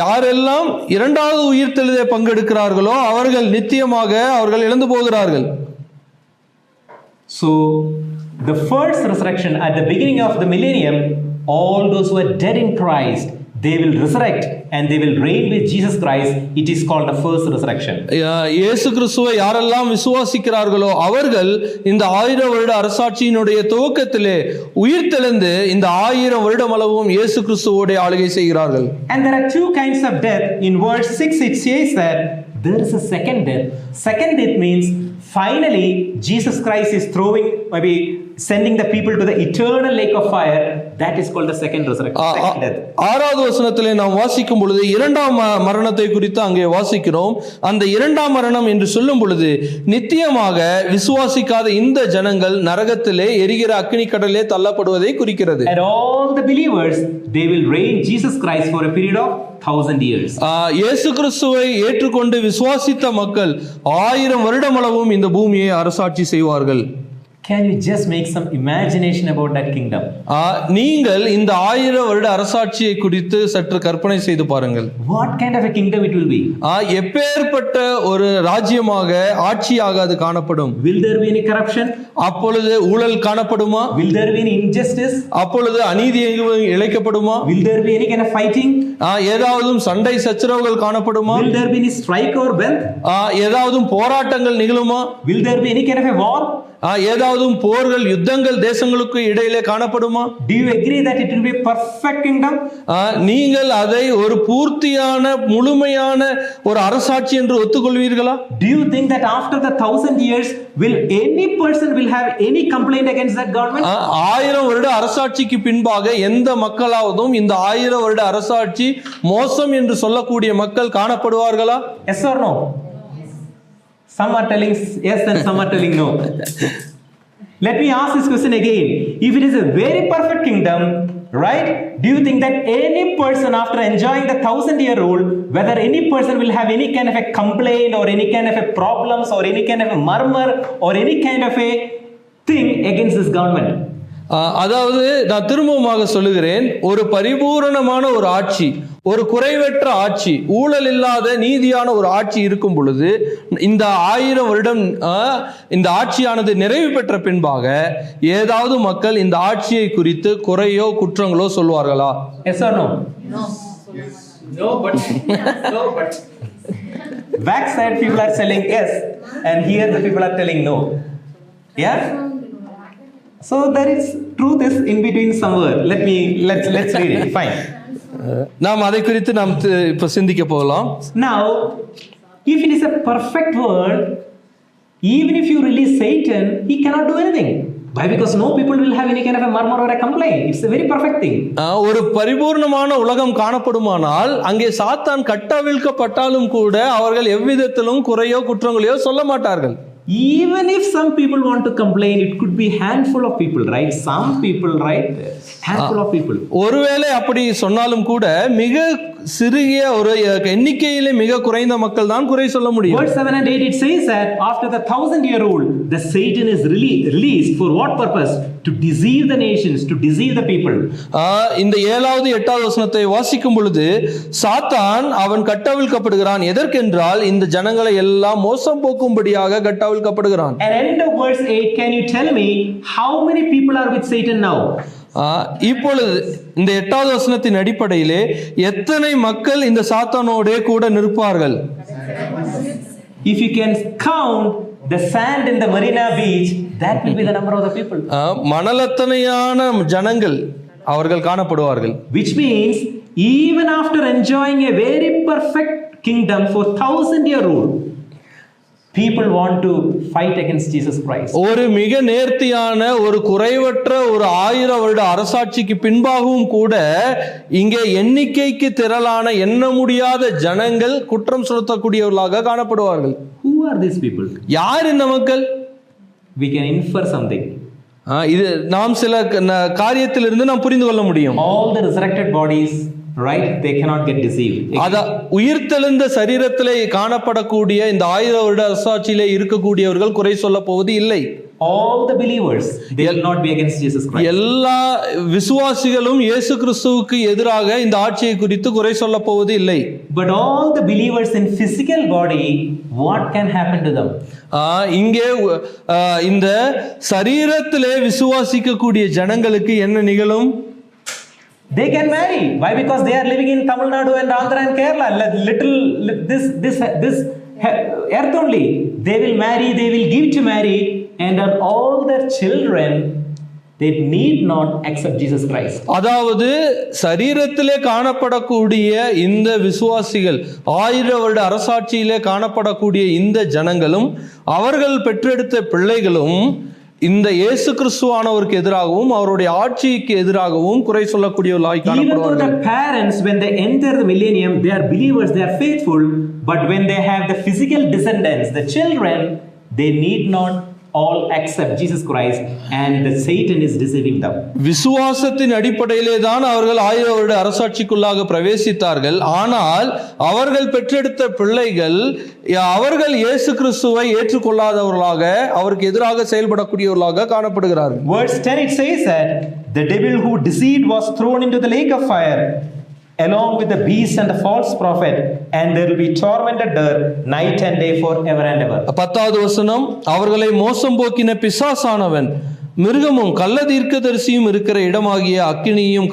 யாரெல்லாம் 2வது உயிர்த்தெழுதலிலே பங்கெடுக்கிறார்களோ அவர்கள் நித்தியமாக அவர்கள் இழந்து போகிறார்கள். So the first resurrection at the beginning of the millennium, all those who are dead in Christ, they will resurrect and they will reign with Jesus Christ. It is called the first resurrection. இயேசு கிறிஸ்துவை யாரெல்லாம் விசுவாசிக்கிறார்களோ அவர்கள் இந்த 1000 வருட அரசாட்சியினுடைய துவக்கத்திலே உயிர்த்தெழுந்து இந்த 1000 வருடம் அளவும் இயேசு கிறிஸ்துவோடு ஆளுகை செய்கிறார்கள். And there are two kinds of death. In verse 6 it says that there is a second death. Second death means finally Jesus Christ is throwing maybe sending the people to the eternal lake of fire, that is called the second resurrection, second death. 6வது வசனத்திலே நாம் வாசிக்கும் பொழுது இரண்டாம் மரணத்தை குறித்து அங்கே வாசிக்கிறோம். அந்த இரண்டாம் மரணம் என்று சொல்லும் பொழுது நித்தியமாக விசுவாசிக்காத இந்த ஜனங்கள் நரகத்திலே எரிகிற அக்கினி கடலிலே தள்ளப்படுவதை குறிக்கிறது. And all the believers, they will reign Jesus Christ for a period of 1000 years. இயேசு கிறிஸ்துவை ஏற்றுக்கொண்டு விசுவாசித்த மக்கள் 1000 வருடமளவும் இந்த பூமியை அரசாட்சி செய்வார்கள். Can you just make some imagination about that kingdom? நீங்கள் இந்த 1000 வருட அரசாட்சியை குறித்து சற்று கற்பனை செய்து பாருங்கள். What kind of a kingdom it will be? எப்பேற்பட்ட ஒரு ராஜ்யமாக ஆட்சியாக அது காணப்படும். Will there be any corruption? அப்பொழுது ஊழல் காணப்படுமா? Will there be any injustice? அப்பொழுது அநீதி இழைக்கப்படுமா? Will there be any kind of fighting? ஏதாவது சண்டை சச்சரவுகள் காணப்படுமா? Will there be any strike or wealth? ஏதாவது போராட்டங்கள் நிகழுமா? Will there be any kind of a war? ஏதாவது போர்கள் யுத்தங்கள் தேசங்களுக்கு இடையிலே காணப்படுமா? Do you agree that it will be a perfect kingdom? நீங்கள் அதை ஒரு பூர்த்தியான முழுமையான ஒரு அரசாட்சி என்று ஒத்துக்கொள்வீர்களா? Do you think that after the 1000 years will any person will have any complaint against that government? 1000 வருட அரசாட்சிக்கு பின்பாக எந்த மக்களாவதும் இந்த 1000 வருட அரசாட்சி மோசம் என்று சொல்லக்கூடிய மக்கள் காணப்படுவார்களா? Yes or no? Some are telling yes and some are telling no. Let me ask this question again. If it is a very perfect kingdom, right? Do you think that any person after enjoying the 1000-year rule, whether any person will have any kind of a complaint or any kind of a problems or any kind of a murmur or any kind of a thing against this government? அதாவது நான் திரும்பமாக சொல்லுகிறேன், ஒரு பரிபூரணமான ஒரு ஆட்சி, ஒரு குறைவற்ற ஆட்சி, ஊழல் இல்லாத நீதியான ஒரு ஆட்சி இருக்கும் பொழுது இந்த 1000 வருடம் இந்த ஆட்சியானது நிறைவு பெற்ற பின்பாக ஏதாவது மக்கள் இந்த ஆட்சியை குறித்து குறையோ குற்றங்களோ சொல்வார்களா? Yes or no? No. No, but. No, but. Back side people are telling yes and here the people are telling no. Yeah? So there is truth is in between somewhere. Let's read it. Fine. நாம் அதை குறித்து நாம் இப்ப சிந்திக்க போகலாம். Now, if it is a perfect world, even if you release Satan, he cannot do anything. Why? Because no people will have any kind of a murmur or a complaint. It's a very perfect thing. ஒரு பரிபூர்ணமான உலகம் காணப்படுமானால் அங்கே சாத்தான் கட்டவிழ்க்கப்பட்டாலும் கூட அவர்கள் எவ்விதத்திலும் குறையோ குற்றங்களையோ சொல்ல மாட்டார்கள். Even if some people want to complain, it could be handful of people, right? Some people, right? Handful of people. ஒருவேளை அப்படி சொன்னாலும் கூட மிக சிறிய ஒரு எண்ணிக்கையிலே மிக குறைந்த மக்கள் தான் குறை சொல்ல முடியும். Verse 7 and 8 it says that after the 1000-year rule, the Satan is released for what purpose? To deceive the nations, to deceive the people. இந்த 7வது 8வது வசனத்தை வாசிக்கும் பொழுது சாத்தான் அவன் கட்டவிழ்க்கப்படுகிறான். எதற்கென்றால் இந்த ஜனங்களை எல்லாம் மோசம் போக்கும்படியாக கட்டவிழ்க்கப்படுகிறான். At end of verse 8, can you tell me how many people are with Satan now? இப்பொழுது இந்த 8வது வசனத்தின் அடிப்படையிலே எத்தனை மக்கள் இந்த சாத்தானோடே கூட நிற்பார்கள்? If you can count the sand in the Marina Beach, that will be the number of the people. மணலத்தனையான ஜனங்கள் அவர்கள் காணப்படுவார்கள். Which means even after enjoying a very perfect kingdom for 1000-year rule, people want to fight against Jesus Christ. ஒரு மிக நேர்த்தியான ஒரு குறைவற்ற ஒரு 1000 வருட அரசாட்சிக்கு பின்பாகவும் கூட இங்கே எண்ணிக்கைக்கு திரளான எண்ண முடியாத ஜனங்கள் குற்றம் சுமத்தக்கூடியவர்களாக காணப்படுவார்கள். Who are these people? யார் இந்த மக்கள்? We can infer something. இது நாம் சில காரியத்திலிருந்து நாம் புரிந்து கொள்ள முடியும். All the resurrected bodies, right, they cannot get deceived. உயிர்த்தெழுந்த சரீரத்திலே காணப்படக்கூடிய இந்த 1000 வருட அரசாட்சியிலே இருக்கக்கூடியவர்கள் குறை சொல்ல போவது இல்லை. All the believers, they will not be against Jesus Christ. எல்லா விசுவாசிகளும் இயேசு கிறிஸ்துவுக்கு எதிராக இந்த ஆட்சியை குறித்து குறை சொல்ல போவது இல்லை. But all the believers in physical body, what can happen to them? இங்கே இந்த சரீரத்திலே விசுவாசிக்கக்கூடிய ஜனங்களுக்கு என்ன நிகழும்? They can marry. Why? Because they are living in Tamil Nadu and Andhra and Kerala. This earth only. They will marry, they will give to marry, and all their children, they need not accept Jesus Christ. அதாவது சரீரத்திலே காணப்படக்கூடிய இந்த விசுவாசிகள் 1000 வருட அரசாட்சியிலே காணப்படக்கூடிய இந்த ஜனங்களும் அவர்கள் பெற்றெடுத்த பிள்ளைகளும் இந்த இயேசு கிறிஸ்துவானவருக்கு எதிராகவும் அவருடைய ஆட்சிக்கு எதிராகவும் குறை சொல்லக்கூடியவர்களாய் Even though காணப்படுவார்கள். the parents, when they enter the millennium, they are believers, they are faithful, but when they have the physical descendants, the children, they need not all accept Jesus Christ, and the Satan is deceiving them. விசுவாசத்தின் அடிப்படையிலே தான் அவர்கள் 1000 வருட அரசாட்சிக்குள்ளாக பிரவேசித்தார்கள். ஆனால் அவர்கள் பெற்றெடுத்த பிள்ளைகள் அவர்கள் இயேசு கிறிஸ்துவை ஏற்றுக்கொள்ளாதவர்களாக அவருக்கு எதிராக செயல்படக்கூடியவர்களாக காணப்படுகிறார்கள். Verse 10 it says that the devil who deceived was thrown into the lake of fire along with the beast and the false prophet, and there will be tormented there night and day forever and ever. 10வது வசனம், அவர்களை மோசம் போக்கின பிசாசானவன் மிருகமும் கள்ள தீர்க்கதரிசியும் இருக்கிற இடமாகிய அக்கினியும்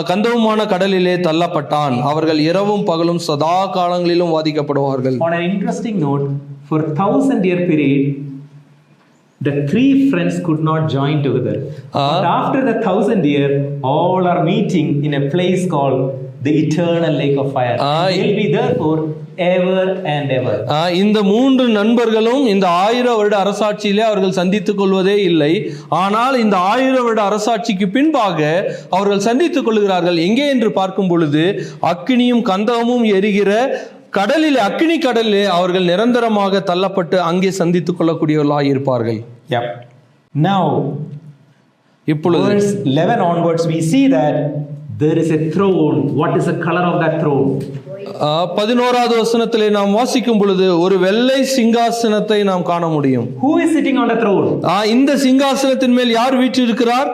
கந்தவுமான கடலிலே தள்ளப்பட்டான். அவர்கள் இரவும் பகலும் சதா காலங்களிலும் வாதிக்கப்படுவார்கள். On an interesting note, for 1000-year period, the three friends could not join together. But after the 1000 year, all are meeting in a place called the eternal lake of fire. They will be there for ever and ever. இந்த 3 நண்பர்களும் இந்த 1000 வருட அரசாட்சியிலே அவர்கள் சந்தித்துக் கொள்வதே இல்லை. ஆனால் இந்த 1000 வருட அரசாட்சிக்கு பின்பாக அவர்கள் சந்தித்துக் கொள்கிறார்கள். எங்கே என்று பார்க்கும் பொழுது அக்கினியும் கந்தகமும் எரிகிற கடலிலே, அக்கினி கடலிலே அவர்கள் நிரந்தரமாக தள்ளப்பட்டு அங்கே சந்தித்துக் கொள்ளக்கூடியவர்களாக இருப்பார்கள். Now, இப்பொழுது verse 11 onwards, we see that there is a throne. What is the color of that throne? 11வது வசனத்திலே நாம் வாசிக்கும் பொழுது ஒரு வெள்ளை சிங்காசனத்தை நாம் காண முடியும். Who is sitting on the throne? இந்த சிங்காசனத்தின் மேல் யார் வீற்றிருக்கிறார்?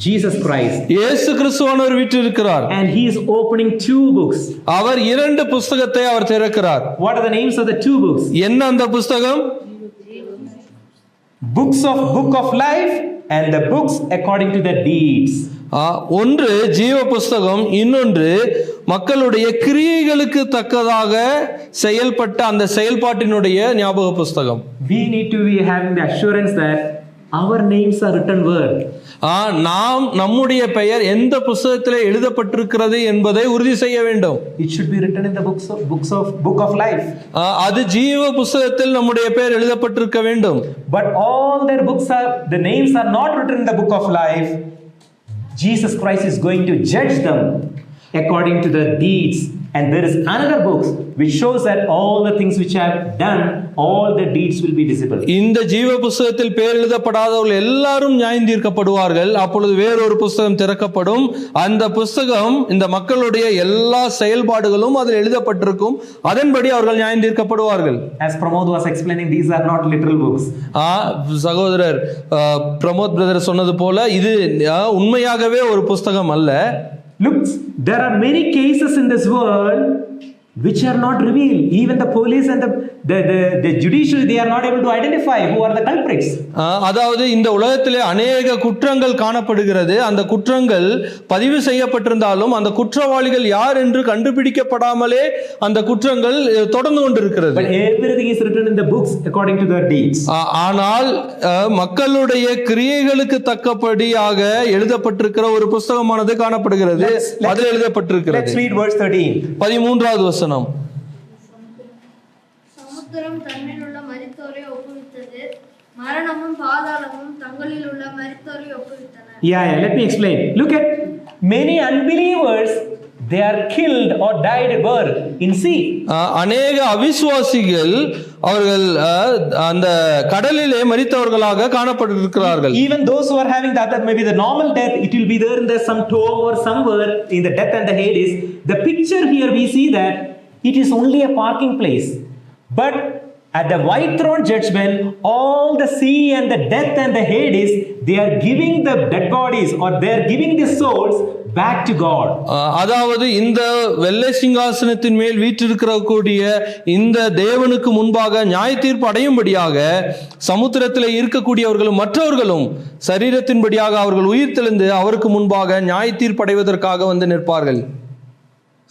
Jesus Christ. இயேசு கிறிஸ்துவானவர் வீற்றிருக்கிறார். And he is opening 2 books. அவர் 2 புத்தகத்தை அவர் திறக்கிறார். What are the names of the 2 books? என்ன அந்த புத்தகம்? Book of life and the books according to the deeds. ஒன்று ஜீவ புஸ்தகம், இன்னொன்று மக்களுடைய கிரியைகளுக்கு தக்கதாக செயல்பட்ட அந்த செயல்பாட்டினுடைய ஞாபக புஸ்தகம். We need to be having the assurance that our names are written where? நாம் நம்முடைய பெயர் எந்த புத்தகத்திலே எழுதப்பட்டிருக்கிறது என்பதை உறுதி செய்ய வேண்டும். It should be written in the book of life. அது ஜீவ புத்தகத்தில் நம்முடைய பெயர் எழுதப்பட்டிருக்க வேண்டும். But all their books are, the names are not written in the book of life. Jesus Christ is going to judge them according to the deeds, and there is another book which shows that all the things which I have done, all the deeds will be visible. இந்த ஜீவ புத்தகத்தில் பெயர் எழுதப்படாதவர்கள் எல்லாரும் நியாயந்தீர்க்கப்படுவார்கள். அப்பொழுது வேறொரு புத்தகம் திறக்கப்படும். அந்த புத்தகம் இந்த மக்களுடைய எல்லா செயல்பாடுகளும் அதில் எழுதப்பட்டிருக்கும். அதன்படி அவர்கள் நியாயந்தீர்க்கப்படுவார்கள். As Pramod was explaining, these are not literal books. சகோதரர் பிரமோத் பிரதர் சொன்னது போல இது உண்மையாகவே ஒரு புத்தகம் அல்ல. Look, there are many cases in this world which are not revealed. Even the police and the judiciary, they are not able to identify who are the culprits. அதாவது இந்த உலகத்திலே அநேக குற்றங்கள் காணப்படுகிறது. அந்த குற்றங்கள் பதிவு செய்யப்பட்டிருந்தாலும் அந்த குற்றவாளிகள் யார் என்று கண்டுபிடிக்கப்படாமலே அந்த குற்றங்கள் தொடர்ந்து கொண்டிருக்கிறது. But everything is written in the books according to their deeds. ஆனால் மக்களுடைய கிரியைகளுக்கு தக்கபடியாக எழுதப்பட்டிருக்கிற ஒரு புத்தகமானது காணப்படுகிறது. அதில் எழுதப்பட்டிருக்கிறது. Let's read verse 13. 13வது வசனம். சமுத்திரம் தன்னில் உள்ள மரித்தோரை ஒப்புவித்தது, மரணமும் பாதாளமும் தங்களில் உள்ள மரித்தோரை ஒப்புவித்தன. Yeah, let me explain. Look at many unbelievers, they are killed or died where? In sea. அநேக அவிசுவாசிகள் அவர்கள் அந்த கடலிலே மரித்தவர்களாக காணப்பட்டிருக்கிறார்கள். Even those who are having the other, maybe the normal death, it will be there in the some tomb or somewhere in the death and the Hades. The picture here we see that it is only a parking place. But at the white throne judgment, all the sea and the death and the Hades, they are giving the dead bodies or they are giving the souls back to God. அதாவது இந்த வெள்ளை சிங்காசனத்தின் மேல் வீற்றிருக்கக்கூடிய இந்த தேவனுக்கு முன்பாக நியாய தீர்ப்பு அடையும்படியாக சமுத்திரத்தில் இருக்கக்கூடியவர்களும் மற்றவர்களும் சரீரத்தின்படியாக அவர்கள் உயிர் தெழுந்து அவருக்கு முன்பாக நியாய தீர்ப்பு அடைவதற்காக வந்து நிற்பார்கள்.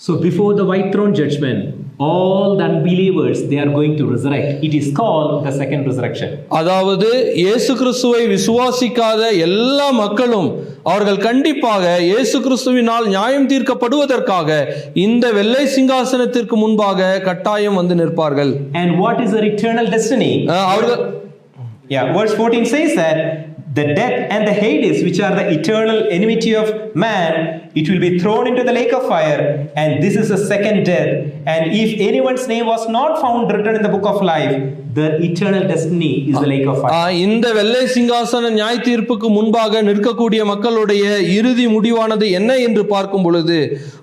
So before the white throne judgment, all the unbelievers, they are going to resurrect. It is called the second resurrection. அதாவது இயேசு கிறிஸ்துவை விசுவாசிக்காத எல்லா மக்களும் அவர்கள் கண்டிப்பாக இயேசு கிறிஸ்துவினால் நியாயம் தீர்க்கப்படுவதற்காக இந்த வெள்ளை சிங்காசனத்திற்கு முன்பாக கட்டாயம் வந்து நிற்பார்கள். And what is their eternal destiny? அவர்கள் Yeah, verse 14 says that the death and the Hades, which are the eternal enmity of man, it will be thrown into the lake of fire, and this is the second death. And if anyone's name was not found written in the book of life, the eternal destiny is the lake of fire. இந்த வெள்ளை சிங்காசன நியாய தீர்ப்புக்கு முன்பாக நிற்கக்கூடிய மக்களுடைய இறுதி முடிவானது என்ன என்று பார்க்கும் பொழுது,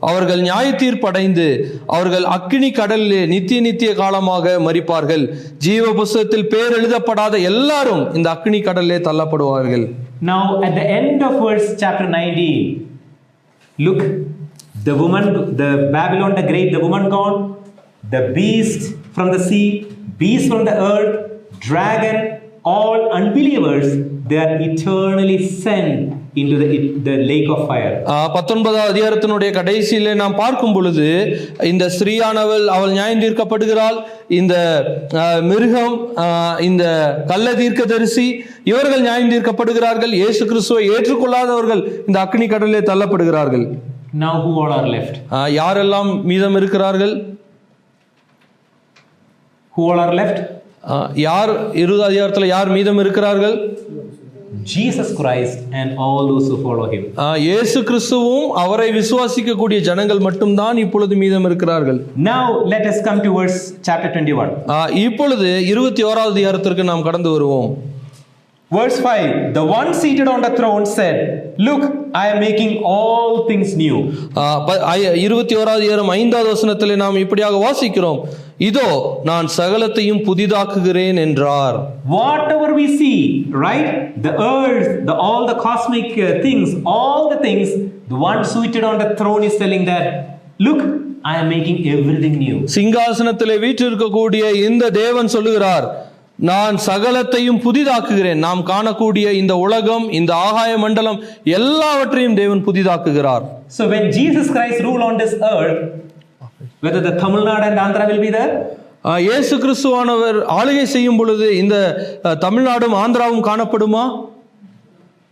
அவர்கள் நியாய தீர்ப்படைந்து அவர்கள் அக்கினி கடலிலே நித்திய காலமாக மரிப்பார்கள். ஜீவ புஸ்தகத்தில் பேர் எழுதப்படாத எல்லாரும் இந்த அக்கினி கடலிலே தள்ளப்படுவார்கள். Now at the end of verse chapter 19, look, the woman, the Babylon the great, the woman gone, the beast from the sea, beast from the earth, dragon, all unbelievers, they are eternally sent into the lake of fire. 19வது அதிகாரத்தினுடைய கடைசியிலே நாம் பார்க்கும் பொழுது, இந்த ஸ்திரீயானவள் அவள் நியாயம் தீர்க்கப்படுகிறாள். இந்த மிருகம், இந்த கள்ள தீர்க்கதரிசி, இவர்கள் நியாயம் தீர்க்கப்படுகிறார்கள். இயேசு கிறிஸ்துவை ஏற்றுக்கொள்ளாதவர்கள் இந்த அக்னி கடலிலே தள்ளப்படுகிறார்கள். Now who all are left? யாரெல்லாம் மீதம் இருக்கிறார்கள்? Who all are left? யார் 20வது அதிகாரத்தில் யார் மீதம் இருக்கிறார்கள்? Jesus Christ and all those who follow him. இயேசு கிறிஸ்துவும் அவரை விசுவாசிக்கக்கூடிய ஜனங்கள் மட்டும்தான் இப்பொழுது மீதம் இருக்கிறார்கள். Now let us come to verse chapter 21. இப்பொழுது 21வது அதிகாரத்திற்கு நாம் கடந்து வருவோம். Verse 5, the one seated on the throne said, look, I am making all things new. 21வது அதிகாரம் 5வது வசனத்திலே நாம் இப்படியாக வாசிக்கிறோம், இதோ நான் சகலத்தையும் புதிதாக்குகிறேன் என்றார். Whatever we see, right? The earth, all the cosmic things, all the things, the one seated on the throne is telling that, look, I am making everything new. சிங்காசனத்திலே வீற்றிருக்கக்கூடிய இந்த தேவன் சொல்லுகிறார், நான் சகலத்தையும் புதிதாக்குகிறேன். நாம் காணக்கூடிய இந்த உலகம், இந்த ஆகாய மண்டலம் எல்லாவற்றையும் தேவன் புதிதாக்குகிறார். So when Jesus Christ rule on this earth, whether the Tamil Nadu and Andhra will be there, இயேசு கிறிஸ்துவானவர் ஆளுகை செய்யும் பொழுது இந்த தமிழ்நாடும் ஆந்திராவும் காணப்படுமா?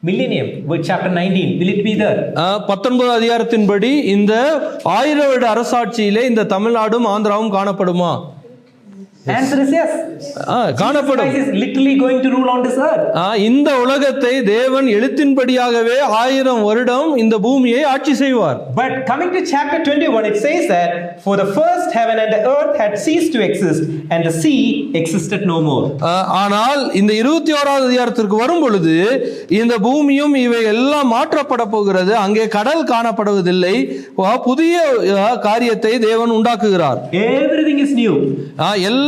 millennium, chapter 19, will it be there? 19வது அதிகாரத்தின்படி இந்த 1000 வருட அரசாட்சியிலே இந்த தமிழ்நாடும் ஆந்திராவும் காணப்படுமா? Answer is yes. காணப்படும். Jesus Christ is literally going to rule on this earth. இந்த உலகத்தை தேவன் எழுத்தின்படியாகவே 1000 வருடம் இந்த பூமியை ஆட்சி செய்வார். But coming to chapter 21, it says that for the first heaven and the earth had ceased to exist and the sea existed no more. ஆனால் இந்த 21வது அதிகாரத்திற்கு வரும் பொழுது இந்த பூமியும் இவை எல்லாம் மாற்றப்பட போகிறது. அங்கே கடல் காணப்படுவதில்லை. புதிய காரியத்தை தேவன் உண்டாக்குகிறார். Everything is new.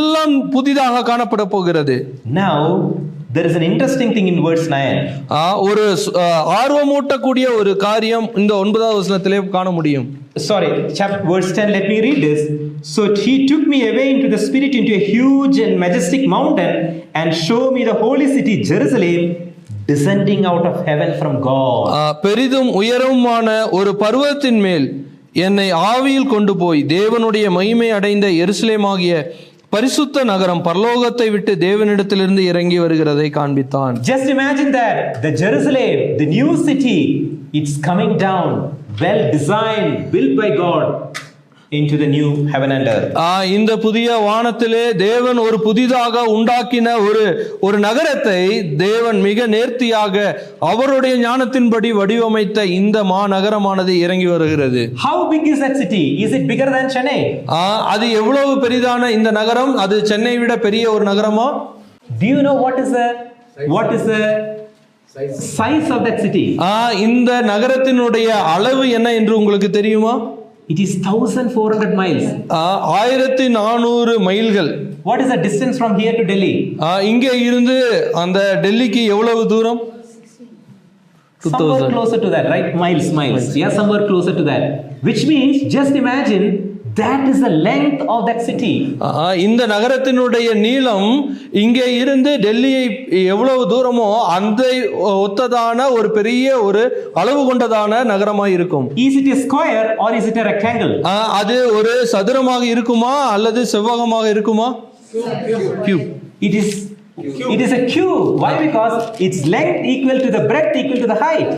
எல்லாம் புதிதாக காணப்பட போகிறது. Now there is an interesting thing in verse 9. ஒரு ஆர்வமூட்டக்கூடிய ஒரு காரியம் இந்த 9வது வசனத்திலே காண முடியும். Sorry, verse 10, let me read this. So he took me away into the spirit into a huge and majestic mountain and showed me the holy city Jerusalem descending out of heaven from God. பெரிதும் உயரமான ஒரு பர்வதத்தின் மேல் என்னை ஆவியில் கொண்டு போய் தேவனுடைய மகிமை அடைந்த எருசலேமாகிய பரிசுத்த நகரம் பரலோகத்தை விட்டு தேவனிடத்திலிருந்து இறங்கி வருகிறதை காண்பித்தான். Just imagine that the Jerusalem, the new city, it's coming down, well designed, built by God into the new heaven and earth. இந்த புதிய வானத்திலே தேவன் ஒரு புதிதாக உண்டாக்கின ஒரு நகரத்தை தேவன் மிக நேர்த்தியாக அவருடைய ஞானத்தின்படி வடிவமைத்த இந்த மாநகரமானது இறங்கி வருகிறது. How big is that city? Is it bigger than Chennai? அது எவ்வளவு பெரிதான இந்த நகரம்? அது சென்னை விட பெரிய ஒரு நகரமா? Do you know what is the size of that city? இந்த நகரத்தினுடைய அளவு என்ன என்று உங்களுக்கு தெரியுமா? It is 1400 miles. 1400 மைல்கள். What is the distance from here to Delhi? இங்கே இருந்து அந்த டெல்லிக்கு எவ்வளவு தூரம்? Somewhere closer to that, right? Miles. Yeah, somewhere closer to that. Which means, just imagine, that is the length of that city. இந்த நகரத்தினுடைய நீளம் இங்கே இருந்து டெல்லியை எவ்வளவு தூரமோ அந்த ஒத்ததான ஒரு பெரிய ஒரு அளவு கொண்டதான நகரமாய் இருக்கும். Is it a square or is it a rectangle? அது ஒரு சதுரமாக இருக்குமா அல்லது செவ்வகமாக இருக்குமா? Cube. It is It is a cube. Why? Because its length equal to the breadth equal to the height.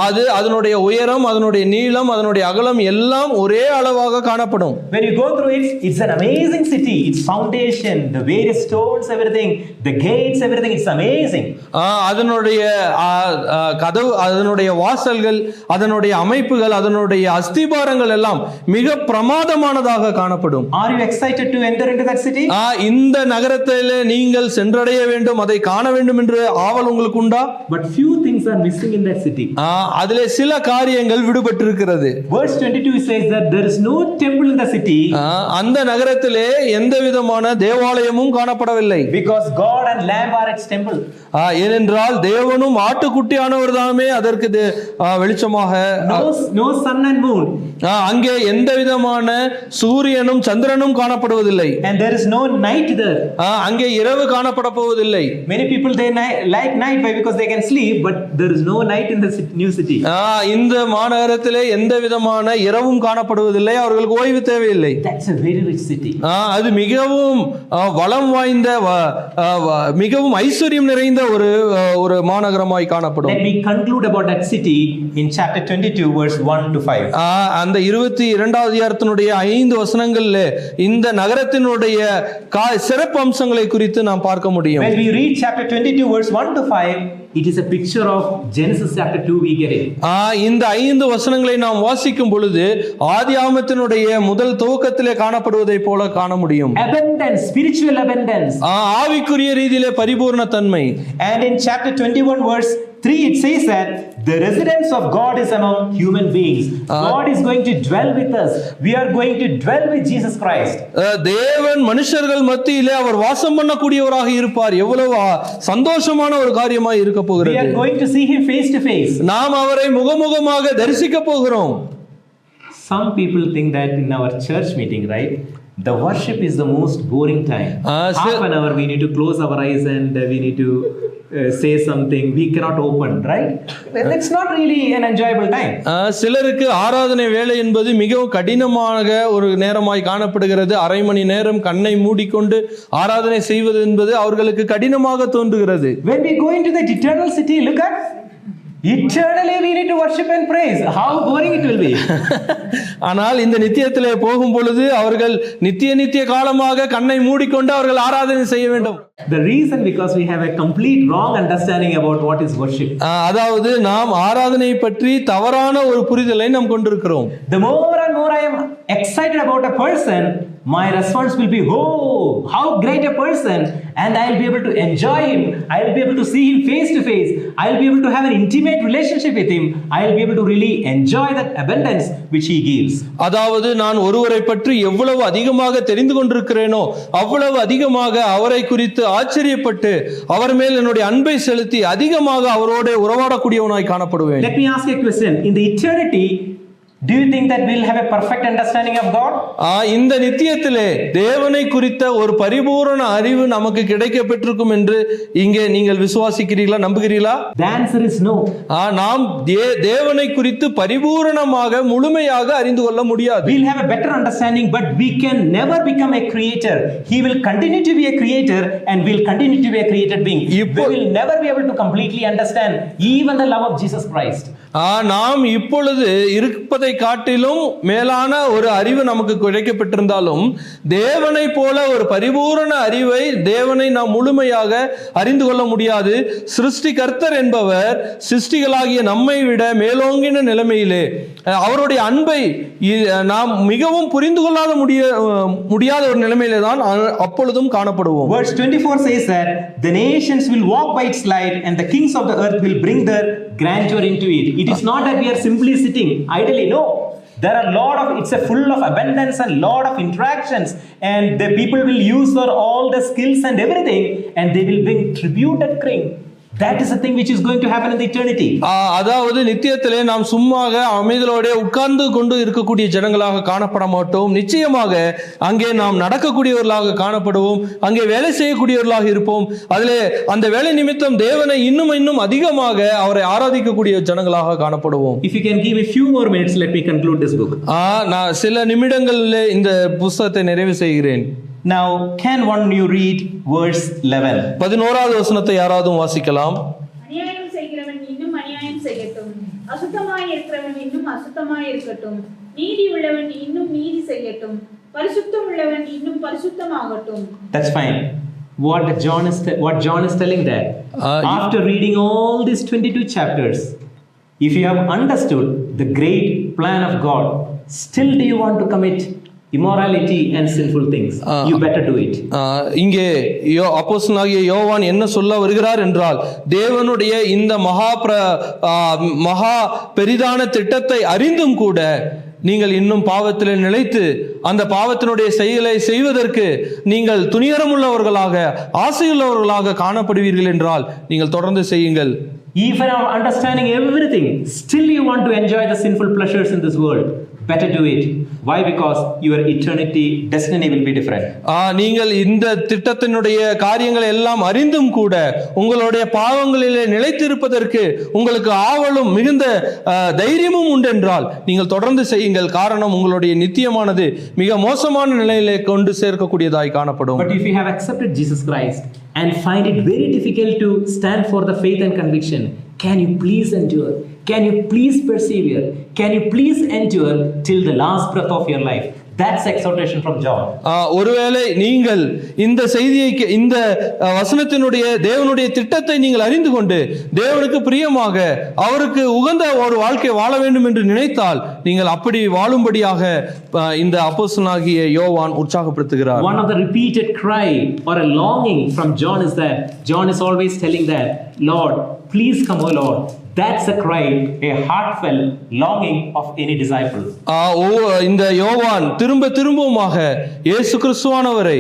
அது அதனுடைய உயரம், அதனுடைய நீளம், அதனுடைய அகலம் எல்லாம் ஒரே அளவாக காணப்படும். When you go through it, it's an amazing city. Its foundation, the various stones, everything, the gates, everything, it's amazing. அதனுடைய கதவு, அதனுடைய வாசல்கள், அதனுடைய அமைப்புகள், அதனுடைய அஸ்திபாரங்கள் எல்லாம் மிக பிரமாதமானதாக காணப்படும். Are you excited to enter into that city? இந்த நகரத்திலே நீங்கள் சென்றடைய வேண்டும், அதை காண வேண்டும் என்று ஆவல் உங்களுக்கு உண்டா? But few things are missing in that city. அதிலே சில காரியங்கள் விடுபட்டிருக்கிறது. Verse 22 says that there is no temple in the city. அந்த நகரத்திலே எந்த விதமான தேவாலயமும் காணப்படவில்லை. Because God and Lamb are its temple. ஏனென்றால் தேவனும் ஆட்டுக்குட்டியானவர் தாமே அதற்கு வெளிச்சமாக. No sun and moon. அங்கே எந்த விதமான சூரியனும் சந்திரனும் காணப்படுவதில்லை. And there is no night there. அங்கே இரவு காணப்பட போவதில்லை. Many people they like night because they can sleep, but there is no night in the new city. இந்த மாநகரத்திலே எந்த விதமான இரவும் காணப்படுவதில்லை, அவர்களுக்கு ஓய்வு தேவையில்லை. That's a very rich city. அது மிகவும் வளம் வாய்ந்த, மிகவும் ஐஸ்வர்யம் நிறைந்த ஒரு மாநகரமாய் காணப்படும். Let me conclude about that city in chapter 22 verse 1 to 5. அந்த 22வது அதிகாரத்தினுடைய 5 வசனங்கள்ல இந்த நகரத்தினுடைய சிறப்பு அம்சங்களை குறித்து நாம் பார்க்க முடியும். When we read chapter 22 verse 1 to 5, it is a picture of Genesis chapter 2 we get it. இந்த 5 வசனங்களை நாம் வாசிக்கும் பொழுது ஆதியாகமத்தினுடைய முதல் துவக்கத்திலே காணப்படுவதை போல காண முடியும். Abundance, spiritual abundance. ஆவிக்குரிய ரீதியிலே பரிபூர்ண தன்மை. And in chapter 21 verse 3 it says that the residence of God is among human beings. God is going to dwell with us. We are going to dwell with Jesus Christ. தேவன் மனுஷர்கள் மத்தியிலே அவர் வாசம் பண்ணக்கூடியவராக இருப்பார். எவ்வளவு சந்தோஷமான ஒரு காரியமாய் இருக்க போகிறது. We are going to see him face to face. நாம் அவரை முகமுகமாக தரிசிக்க போகிறோம். Some people think that in our church meeting, right, the worship is the most boring time. Half an hour we need to close our eyes and we need to say something. We cannot open, right? It's not really an enjoyable time. சிலருக்கு ஆராதனை வேலை என்பது மிகவும் கடினமாக ஒரு நேரமாய் காணப்படுகிறது. அரை மணி நேரம் கண்ணை மூடிக்கொண்டு ஆராதனை செய்வது என்பது அவர்களுக்கு கடினமாக தோன்றுகிறது. When we go into the eternal city, look at eternally we need to worship and praise. How boring it will be. ஆனால் இந்த நித்தியத்திலே போகும் பொழுது அவர்கள் நித்திய காலமாக கண்ணை மூடிக்கொண்டு அவர்கள் ஆராதனை செய்ய வேண்டும். The reason because we have a complete wrong understanding about what is worship. அதாவது நாம் ஆராதனை பற்றி தவறான ஒரு புரிதலை நாம் கொண்டிருக்கிறோம். The more and more I am excited about a person, my response will be, oh, how great a person, and I will be able to enjoy him. I will be able to see him face to face. I will be able to have an intimate relationship with him. I will be able to really enjoy that abundance which he gives. அதாவது நான் ஒருவரை பற்றி எவ்வளவு அதிகமாக தெரிந்து கொண்டிருக்கிறேனோ அவ்வளவு அதிகமாக அவரை குறித்து ஆச்சரியப்பட்டு அவர் மேல் என்னுடைய அன்பை செலுத்தி அதிகமாக அவரோடு உறவாடக்கூடியவனாய் காணப்படுவேன். Let me ask you a question. In the eternity, do you think that we'll have a perfect understanding of God? இந்த நித்தியத்திலே தேவனை குறித்த ஒரு பரிபூரண அறிவு நமக்கு கிடைக்க பெற்றிருக்கும் என்று இங்கே நீங்கள் விசுவாசிக்கிறீர்களா, நம்புகிறீர்களா? The answer is no. நாம் தேவனை குறித்து பரிபூரணமாக முழுமையாக அறிந்து கொள்ள முடியாது. We'll have a better understanding, but we can never become a creator. He will continue to be a creator and we'll continue to be a created being. We will never be able to completely understand even the love of Jesus Christ. நாம் இப்பொழுது இருப்பதை காட்டிலும் மேலான ஒரு அறிவு நமக்கு கிடைக்கப்பட்டிருந்தாலும் தேவனை போல ஒரு பரிபூரண அறிவை தேவனை நாம் முழுமையாக அறிந்து கொள்ள முடியாது. சிருஷ்டிகர்த்தர் என்பவர் சிருஷ்டிகளாகிய நம்மை விட மேலோங்கின நிலைமையிலே அவருடைய அன்பை நாம் மிகவும் புரிந்து கொள்ளாத முடியாத ஒரு நிலைமையிலே தான் அப்பொழுதும் காணப்படுவோம். Verse 24 says that the nations will walk by its light and the kings of the earth will bring their grandeur into it. It is not that we are simply sitting idly. No, there are it's a full of abundance and lot of interactions, and the people will use for all the skills and everything, and they will bring tribute and king. That is the thing which is going to happen in the eternity. அதாவது நித்தியத்திலே நாம் சும்மாக அமைதியோட உட்கார்ந்து கொண்டு இருக்கக்கூடிய ஜனங்களாக காணப்பட மாட்டோம். நிச்சயமாக அங்கே நாம் நடக்கக்கூடியவர்களாக காணப்படுவோம். அங்கே வேலை செய்யக்கூடியவர்களாக இருப்போம். அதிலே அந்த வேலை நிமித்தம் தேவனை இன்னும் அதிகமாக அவரை ஆராதிக்கக்கூடிய ஜனங்களாக காணப்படுவோம். If you can give a few more minutes, let me conclude this book. நான் சில நிமிடங்களில் இந்த புத்தகத்தை நிறைவு செய்கிறேன். Now, can one you read verse 11? 11வது வசனத்தை யாராவது வாசிக்கலாம். அநியாயம் செய்கிறவன் இன்னும் அநியாயம் செய்யட்டும், அசுத்தமாய் இருக்கிறவன் இன்னும் அசுத்தமாய் இருக்கட்டும், நீதி உள்ளவன் இன்னும் நீதி செய்யட்டும், பரிசுத்தம் உள்ளவன் இன்னும் பரிசுத்தமாகட்டும். That's fine. What John is telling there. After reading all these 22 chapters, if you have understood the great plan of God, still do you want to commit immorality and sinful things? You better do it. இங்கே அப்போஸ்தலனாகிய யோவான் என்ன சொல்ல வருகிறார் என்றால், தேவனுடைய இந்த மகா பெரிதான திட்டத்தை அறிந்தும் கூட நீங்கள் இன்னும் பாவத்தில் நிலைத்து அந்த பாவத்தினுடைய செயலை செய்வதற்கு நீங்கள் துணிகரமுள்ளவர்களாக ஆசையுள்ளவர்களாக காணப்படுவீர்கள் என்றால் நீங்கள் தொடர்ந்து செய்யுங்கள். Even understanding everything, still you want to enjoy the sinful pleasures in this world. Better do it. Why? Because your eternity destiny will be different. நீங்கள் இந்த திட்டத்தினுடைய காரியங்களை எல்லாம் அறிந்தும் கூட உங்களுடைய பாவங்களிலே நிலைத்திருப்பதற்கு உங்களுக்கு ஆவலும் மிகுந்த தைரியமும் உண்டென்றால் நீங்கள் தொடர்ந்து செய்யுங்கள். காரணம், உங்களுடைய நித்தியமானது மிக மோசமான நிலையிலே கொண்டு சேர்க்கக்கூடியதாய் காணப்படும். But if you have accepted Jesus Christ and find it very difficult to stand for the faith and conviction, can you please endure? Can you please persevere? Can you please endure till the last breath of your life? That's exhortation from John. ஒருவேளை நீங்கள் இந்த செய்தியை, இந்த வசனத்தினுடைய தேவனுடைய திட்டத்தை நீங்கள் அறிந்து கொண்டு தேவனுக்கு பிரியமாக அவருக்கு உகந்த ஒரு வாழ்க்கை வாழ வேண்டும் என்று நினைத்தால் நீங்கள் அப்படி வாழும்படியாக இந்த அப்போஸ்தலனாகிய யோவான் உற்சாகப்படுத்துகிறார். One of the repeated cry or a longing from John is that John is always telling that, Lord, please come, O Lord. That's a cry, a heartfelt longing of any disciple. இந்த யோவான் திரும்ப திரும்பவுமாக இயேசு கிறிஸ்துவானவரை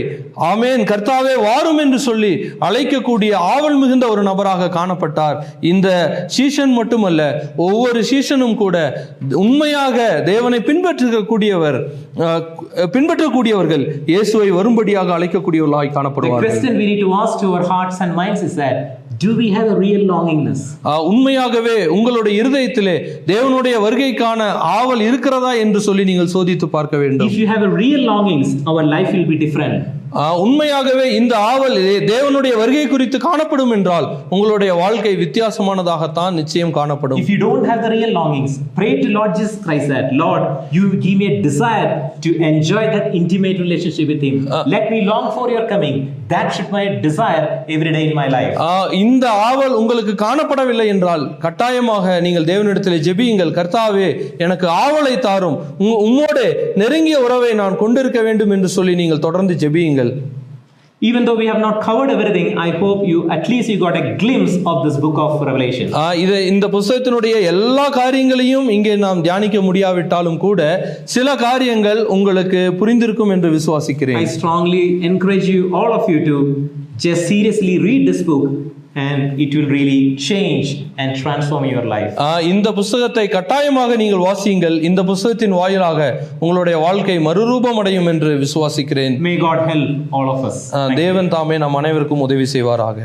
ஆமென் கர்த்தாவே வாரும் என்று சொல்லி அழைக்கக்கூடிய ஆவல் மிகுந்த ஒரு நபராக காணப்பட்டார். இந்த சீஷன் மட்டுமல்ல, ஒவ்வொரு சீஷனும் கூட உண்மையாக தேவனை பின்பற்றக்கூடியவர்கள் இயேசுவை வரும்படியாக அழைக்கக்கூடியவர்களாய் காணப்படுவார்கள். The question we need to ask to our hearts and minds is that, do we have a real longingness? உண்மையாகவே உங்களுடைய இருதயத்திலே தேவனுடைய வருகைக்கான ஆவல் இருக்கிறதா என்று சொல்லி நீங்கள் சோதித்து பார்க்க வேண்டும். If you have a real longings, our life will be different. உண்மையாகவே இந்த ஆவல் தேவனுடைய வருகை குறித்து காணப்படும் என்றால் உங்களுடைய வாழ்க்கை வித்தியாசமானதாகத்தான் நிச்சயம் காணப்படும். If you don't have the real longings, pray to Lord Jesus Christ that, Lord, you give me a desire to enjoy that intimate relationship with Him. Let me long for your coming. That should be my desire every day in my life. இந்த ஆவல் உங்களுக்கு காணப்படவில்லை என்றால் கட்டாயமாக நீங்கள் தேவனிடத்தில் ஜெபியுங்கள். கர்த்தாவே, எனக்கு ஆவலை தாரும், உம்மோடு நெருங்கிய உறவை நான் கொண்டிருக்க வேண்டும் என்று சொல்லி நீங்கள் தொடர்ந்து ஜெபியுங்கள். Even though we have not covered everything, I hope you got a glimpse of this book of Revelation. இந்த புத்தகத்தினுடைய எல்லா காரியங்களையும் இங்கே நாம் தியானிக்க முடியாவிட்டாலும் கூட சில காரியங்கள் உங்களுக்கு புரிந்திருக்கும் என்று விசுவாசிக்கிறேன். I strongly encourage you, all of you, to just seriously read this book, and it will really change and transform your life. இந்த புத்தகத்தை கட்டாயமாக நீங்கள் வாசியுங்கள். இந்த புத்தகத்தின் வாயிலாக உங்களுடைய வாழ்க்கை மறுரூபம் அடையும் என்று விசுவாசிக்கிறேன். May God help all of us. தேவன் தாமே நம் அனைவருக்கும் உதவி செய்வாராக.